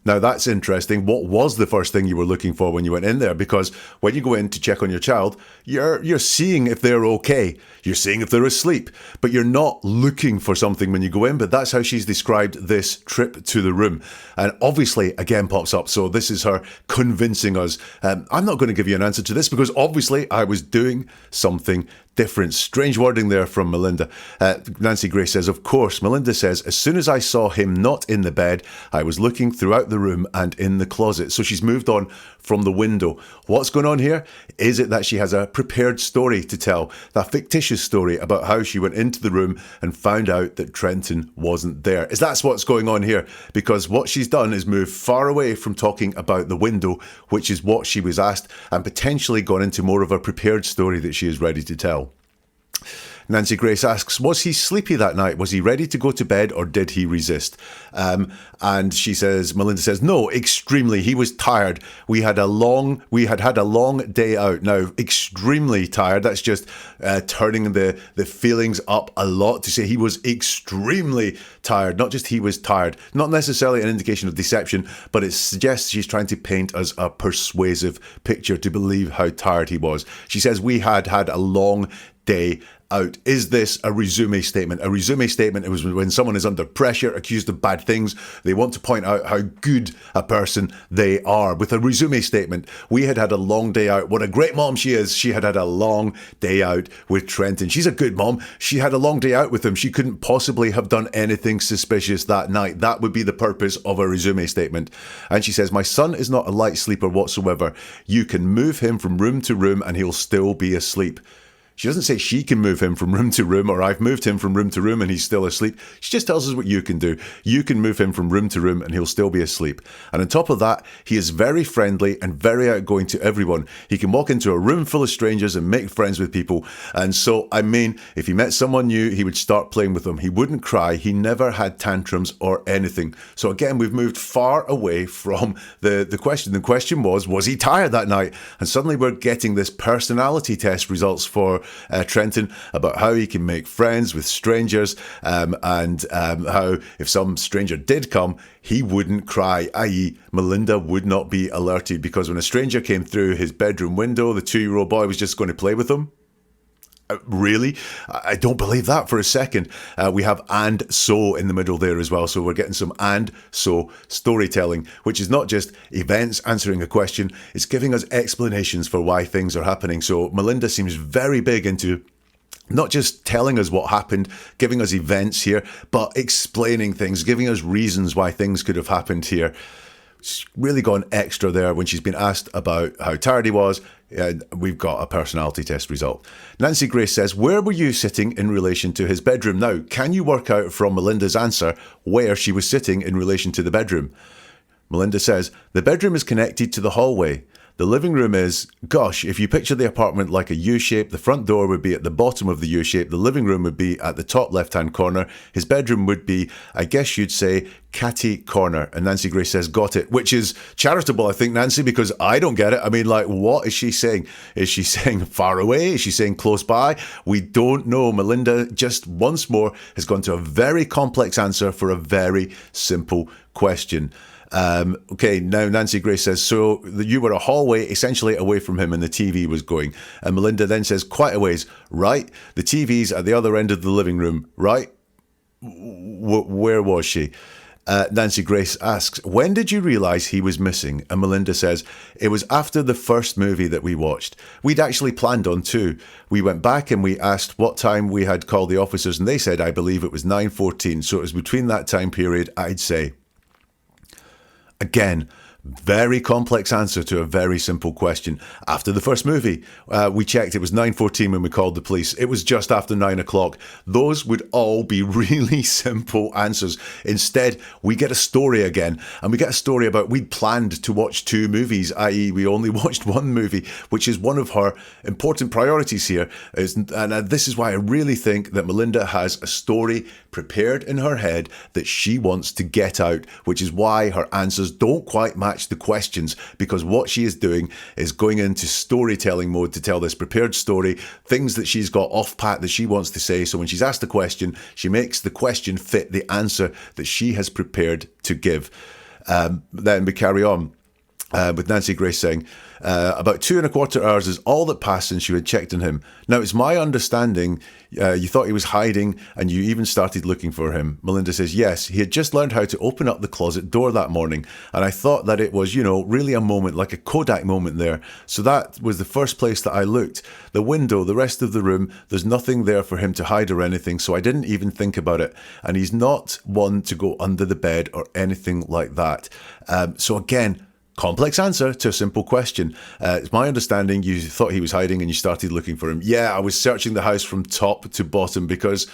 Now, that's interesting. What was the first thing you were looking for when you went in there? Because when you go in to check on your child, you're seeing if they're okay. You're seeing if they're asleep. But you're not looking for something when you go in. But that's how she's described this trip to the room. And obviously, again, pops up. So this is her convincing us. I'm not going to give you an answer to this because obviously I was doing something different. Strange wording there from Melinda. Nancy Grace says, of course. Melinda says, as soon as I saw him not in the bed, I was looking throughout the room and in the closet. So she's moved on from the window. What's going on here? Is it that she has a prepared story to tell? That fictitious story about how she went into the room and found out that Trenton wasn't there? Is that what's going on here? Because what she's done is move far away from talking about the window, which is what she was asked, and potentially gone into more of a prepared story that she is ready to tell. Nancy Grace asks, was he sleepy that night? Was he ready to go to bed or did he resist? And she says, Melinda says, no, extremely. He was tired. We had had a long day out. Now, extremely tired. That's just turning the feelings up a lot to say he was extremely tired. Not just he was tired. Not necessarily an indication of deception, but it suggests she's trying to paint us a persuasive picture to believe how tired he was. She says, we had had a long day out. Is this a resume statement? A resume statement, it was when someone is under pressure, accused of bad things, they want to point out how good a person they are. With a resume statement, we had had a long day out. What a great mom she is. She had had a long day out with Trenton. She's a good mom. She had a long day out with him. She couldn't possibly have done anything suspicious that night. That would be the purpose of a resume statement. And she says, my son is not a light sleeper whatsoever. You can move him from room to room and he'll still be asleep. She doesn't say she can move him from room to room or I've moved him from room to room and he's still asleep. She just tells us what you can do. You can move him from room to room and he'll still be asleep. And on top of that, he is very friendly and very outgoing to everyone. He can walk into a room full of strangers and make friends with people. And so, I mean, if he met someone new, he would start playing with them. He wouldn't cry. He never had tantrums or anything. So again, we've moved far away from the question. The question was he tired that night? And suddenly we're getting this personality test results for Trenton about how he can make friends with strangers and how if some stranger did come, he wouldn't cry, i.e. Melinda would not be alerted because when a stranger came through his bedroom window, the 2-year-old boy was just going to play with him. Really? I don't believe that for a second. We have and so in the middle there as well. So we're getting some and so storytelling, which is not just events answering a question. It's giving us explanations for why things are happening. So Melinda seems very big into not just telling us what happened, giving us events here, but explaining things, giving us reasons why things could have happened here. She's really gone extra there when she's been asked about how tired he was. We've got a personality test result. Nancy Grace says, where were you sitting in relation to his bedroom? Now, can you work out from Melinda's answer where she was sitting in relation to the bedroom? Melinda says, the bedroom is connected to the hallway. The living room is, gosh, if you picture the apartment like a U-shape, the front door would be at the bottom of the U-shape, the living room would be at the top left-hand corner, his bedroom would be, I guess you'd say, catty corner. And Nancy Grace says, got it, which is charitable, I think, Nancy, because I don't get it. I mean, like, what is she saying? Is she saying far away? Is she saying close by? We don't know. Melinda just once more has gone to a very complex answer for a very simple question. Okay, now Nancy Grace says, so you were a hallway essentially away from him and the TV was going. And Melinda then says, quite a ways, right? The TV's at the other end of the living room, right? Where was she? Nancy Grace asks, when did you realise he was missing? And Melinda says, it was after the first movie that we watched. We'd actually planned on two. We went back and we asked what time we had called the officers and they said, I believe it was 9:14. So it was between that time period, I'd say. Again, very complex answer to a very simple question. After the first movie, we checked, it was 9:14 when we called the police. It was just after 9 o'clock. Those would all be really simple answers. Instead, we get a story again, and we get a story about we'd planned to watch two movies, i.e. we only watched one movie, which is one of her important priorities here. And this is why I really think that Melinda has a story prepared in her head that she wants to get out, which is why her answers don't quite match the questions, because what she is doing is going into storytelling mode to tell this prepared story, things that she's got off pat that she wants to say. So when she's asked a question, she makes the question fit the answer that she has prepared to give. Then we carry on with Nancy Grace saying, about 2.25 hours is all that passed since you had checked on him. Now, it's my understanding you thought he was hiding and you even started looking for him. Melinda says, yes, he had just learned how to open up the closet door that morning. And I thought that it was, really a moment, like a Kodak moment there. So that was the first place that I looked. The window, the rest of the room, there's nothing there for him to hide or anything. So I didn't even think about it. And he's not one to go under the bed or anything like that. So again, complex answer to a simple question. It's my understanding you thought he was hiding and you started looking for him. Yeah, I was searching the house from top to bottom because,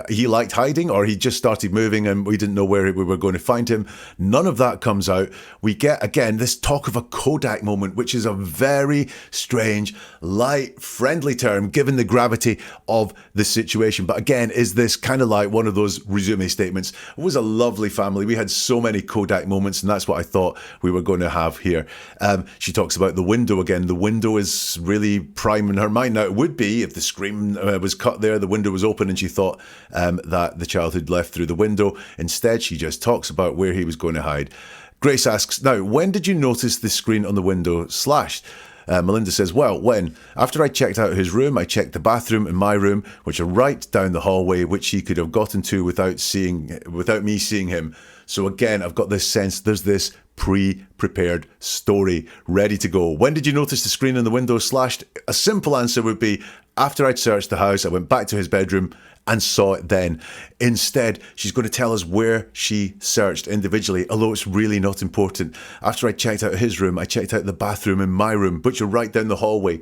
he liked hiding or he just started moving and we didn't know where we were going to find him. None of that comes out. We get, again, this talk of a Kodak moment, which is a very strange, light, friendly term given the gravity of the situation. But again, is this kind of like one of those resume statements? It was a lovely family. We had so many Kodak moments and that's what I thought we were going to have here. She talks about the window again. The window is really prime in her mind. Now, it would be if the screen was cut there, the window was open and she thought that the child had left through the window. Instead, she just talks about where he was going to hide. Grace asks, now, when did you notice the screen on the window slashed? Melinda says, well, when? After I checked out his room, I checked the bathroom and my room, which are right down the hallway, which he could have gotten to without me seeing him. So again, I've got this sense there's this pre-prepared story ready to go. When did you notice the screen in the window slashed? A simple answer would be, after I'd searched the house, I went back to his bedroom and saw it then. Instead, she's going to tell us where she searched individually, although it's really not important. After I checked out his room, I checked out the bathroom and my room, which are right down the hallway.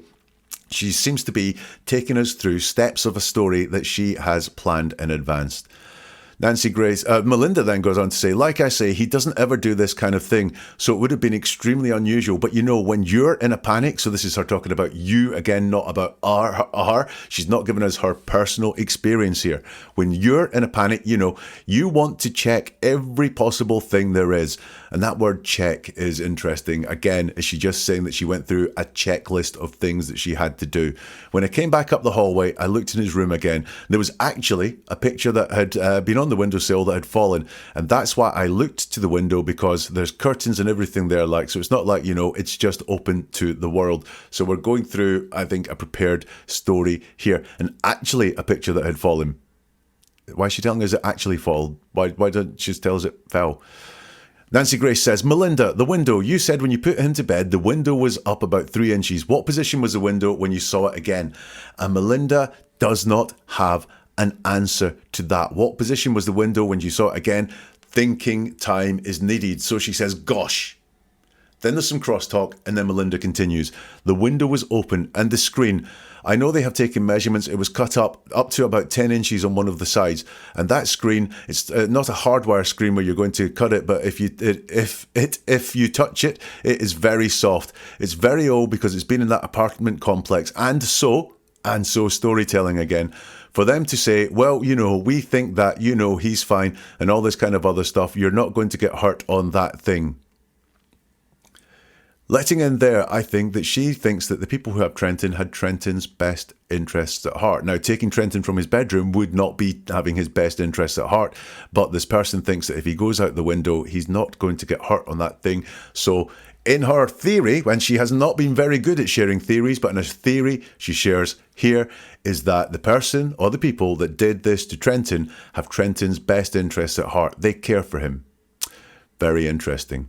She seems to be taking us through steps of a story that she has planned in advance. Melinda then goes on to say, like I say, he doesn't ever do this kind of thing, so it would have been extremely unusual. But when you're in a panic, so this is her talking about you again, not about her. She's not giving us her personal experience here. When you're in a panic, you want to check every possible thing there is. And that word check is interesting. Again, is she just saying that she went through a checklist of things that she had to do? When I came back up the hallway, I looked in his room again. There was actually a picture that had been on the windowsill that had fallen. And that's why I looked to the window, because there's curtains and everything there, like, so it's not like, it's just open to the world. So we're going through, I think, a prepared story here, and actually a picture that had fallen. Why is she telling us it actually fell? Why don't she just tell us it fell? Nancy Grace says, Melinda, the window. You said when you put him to bed, the window was up about 3 inches. What position was the window when you saw it again? And Melinda does not have an answer to that. What position was the window when you saw it again? Thinking time is needed. So she says, gosh. Then there's some crosstalk, and then Melinda continues. The window was open, and the screen. I know they have taken measurements. It was cut up to about 10 inches on one of the sides. And that screen, it's not a hardwire screen where you're going to cut it, but if you touch it, it is very soft. It's very old because it's been in that apartment complex. And so storytelling again. For them to say, well, we think that, he's fine and all this kind of other stuff. You're not going to get hurt on that thing. Letting in there, I think that she thinks that the people who have Trenton had Trenton's best interests at heart. Now, taking Trenton from his bedroom would not be having his best interests at heart, but this person thinks that if he goes out the window, he's not going to get hurt on that thing. So in her theory, when she has not been very good at sharing theories, but in a theory she shares here, is that the person or the people that did this to Trenton have Trenton's best interests at heart. They care for him. Very interesting.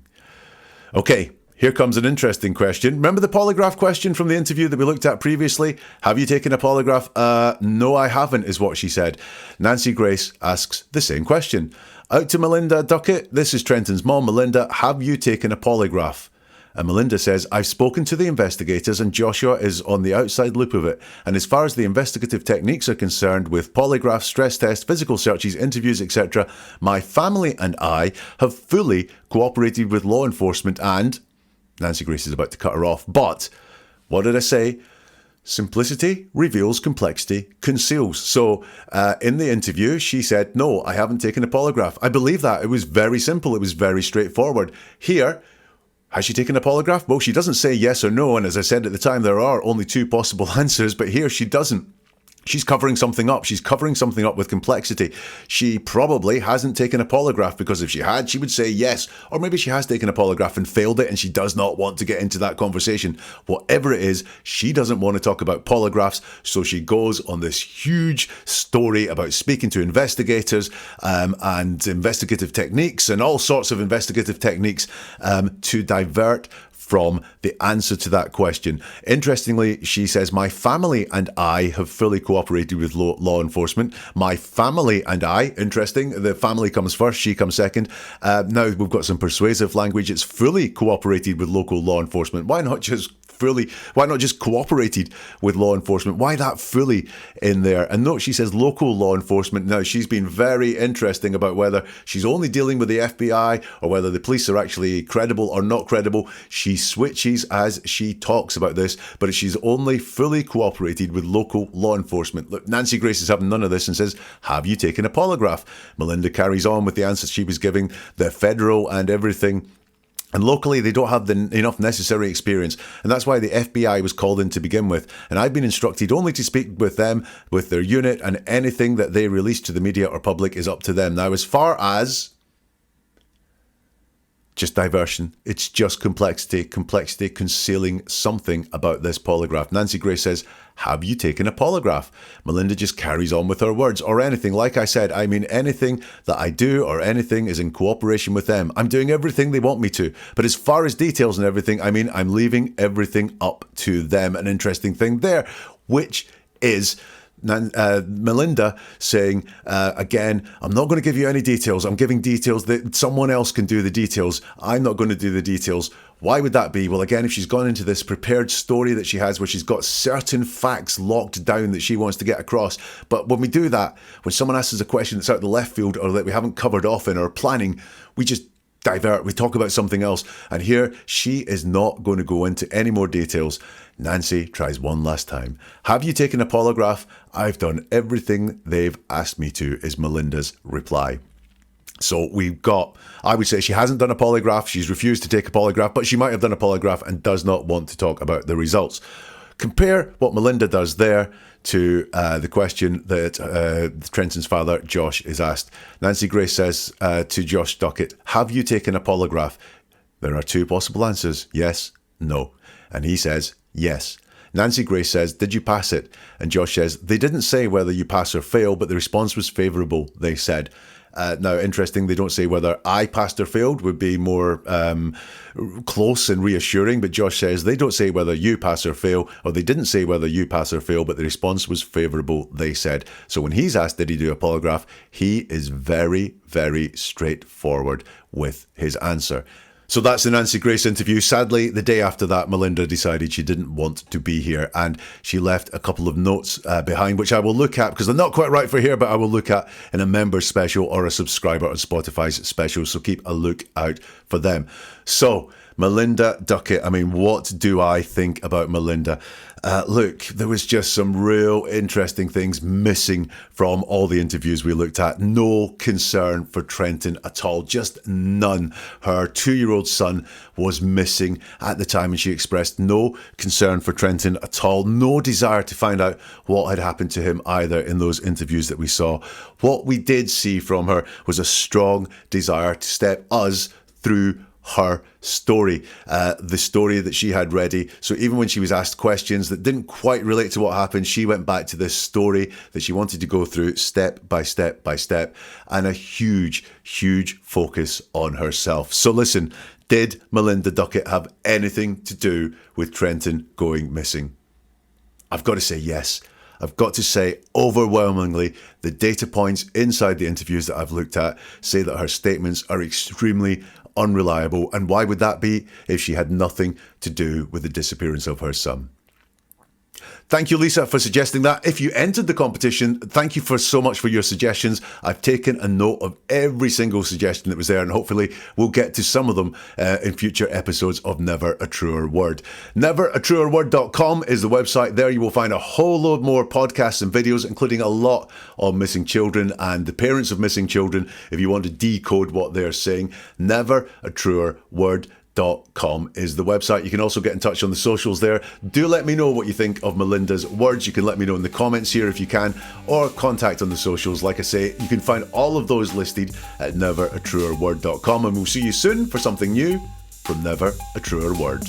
Okay. Here comes an interesting question. Remember the polygraph question from the interview that we looked at previously? Have you taken a polygraph? No, I haven't, is what she said. Nancy Grace asks the same question. Out to Melinda Duckett. This is Trenton's mom. Melinda, have you taken a polygraph? And Melinda says, I've spoken to the investigators and Joshua is on the outside loop of it. And as far as the investigative techniques are concerned with polygraph, stress test, physical searches, interviews, etc., my family and I have fully cooperated with law enforcement and... Nancy Grace is about to cut her off. But what did I say? Simplicity reveals complexity conceals. So in the interview, she said, no, I haven't taken a polygraph. I believe that. It was very simple. It was very straightforward. Here, has she taken a polygraph? Well, she doesn't say yes or no. And as I said at the time, there are only 2 possible answers. But here she doesn't. She's covering something up. She's covering something up with complexity. She probably hasn't taken a polygraph, because if she had, she would say yes. Or maybe she has taken a polygraph and failed it and she does not want to get into that conversation. Whatever it is, she doesn't want to talk about polygraphs. So she goes on this huge story about speaking to investigators and investigative techniques and all sorts of investigative techniques to divert from the answer to that question. Interestingly, she says, my family and I have fully cooperated with law enforcement. My family and I, interesting, the family comes first, she comes second. Now we've got some persuasive language. It's fully cooperated with local law enforcement. Why not just cooperated with law enforcement? Why that fully in there? And note, she says local law enforcement. Now, she's been very interesting about whether she's only dealing with the FBI or whether the police are actually credible or not credible. She switches as she talks about this, but she's only fully cooperated with local law enforcement. Look, Nancy Grace is having none of this and says, have you taken a polygraph? Melinda carries on with the answers she was giving, the federal and everything. And locally, they don't have enough necessary experience. And that's why the FBI was called in to begin with. And I've been instructed only to speak with them, with their unit, and anything that they release to the media or public is up to them. Now, as far as just diversion, it's just complexity concealing something about this polygraph. Nancy Grace says, have you taken a polygraph? Melinda just carries on with her words, or anything. Like I said, I mean, anything that I do or anything is in cooperation with them. I'm doing everything they want me to. But as far as details and everything, I mean, I'm leaving everything up to them. An interesting thing there, which is Melinda saying, again, I'm not going to give you any details. I'm giving details that someone else can do the details. I'm not going to do the details. Why would that be? Well, again, if she's gone into this prepared story that she has where she's got certain facts locked down that she wants to get across. But when we do that, when someone asks us a question that's out the left field or that we haven't covered off in our planning, we just divert. We talk about something else. And here, she is not going to go into any more details. Nancy tries one last time. Have you taken a polygraph? I've done everything they've asked me to, is Melinda's reply. So we've got, I would say she hasn't done a polygraph. She's refused to take a polygraph, but she might have done a polygraph and does not want to talk about the results. Compare what Melinda does there to the question that Trenton's father, Josh, is asked. Nancy Grace says to Josh Duckett, have you taken a polygraph? There are two possible answers, yes, no. And he says, yes. Nancy Grace says, did you pass it? And Josh says, they didn't say whether you pass or fail, but the response was favourable, they said. Now, interesting, they don't say whether I passed or failed, would be more close and reassuring, but Josh says they don't say whether you pass or fail, or they didn't say whether you pass or fail, but the response was favourable, they said. So when he's asked, did he do a polygraph, he is very, very straightforward with his answer. So that's the Nancy Grace interview. Sadly, the day after that, Melinda decided she didn't want to be here, and she left a couple of notes behind, which I will look at because they're not quite right for here, but I will look at in a member's special or a subscriber on Spotify's special. So keep a look out for them. So Melinda Duckett, I mean, what do I think about Melinda? Look, there was just some real interesting things missing from all the interviews we looked at. No concern for Trenton at all, just none. Her 2-year-old son was missing at the time, and she expressed no concern for Trenton at all, no desire to find out what had happened to him either in those interviews that we saw. What we did see from her was a strong desire to step us through her story, the story that she had ready. So even when she was asked questions that didn't quite relate to what happened, she went back to this story that she wanted to go through step by step by step, and a huge, huge focus on herself. So listen, did Melinda Duckett have anything to do with Trenton going missing? I've got to say yes. I've got to say, overwhelmingly, the data points inside the interviews that I've looked at say that her statements are extremely unreliable. And why would that be if she had nothing to do with the disappearance of her son? Thank you, Lisa, for suggesting that. If you entered the competition, thank you for so much for your suggestions. I've taken a note of every single suggestion that was there, and hopefully we'll get to some of them in future episodes of Never a Truer Word. NeverATruerWord.com is the website. There you will find a whole load more podcasts and videos, including a lot on missing children and the parents of missing children, if you want to decode what they're saying. NeverATruerWord.com is the website. You can also get in touch on the socials there. Do let me know what you think of Melinda's words. You can let me know in the comments here if you can, or contact on the socials. Like I say, you can find all of those listed at neveratruerword.com, and we'll see you soon for something new from Never a Truer Word.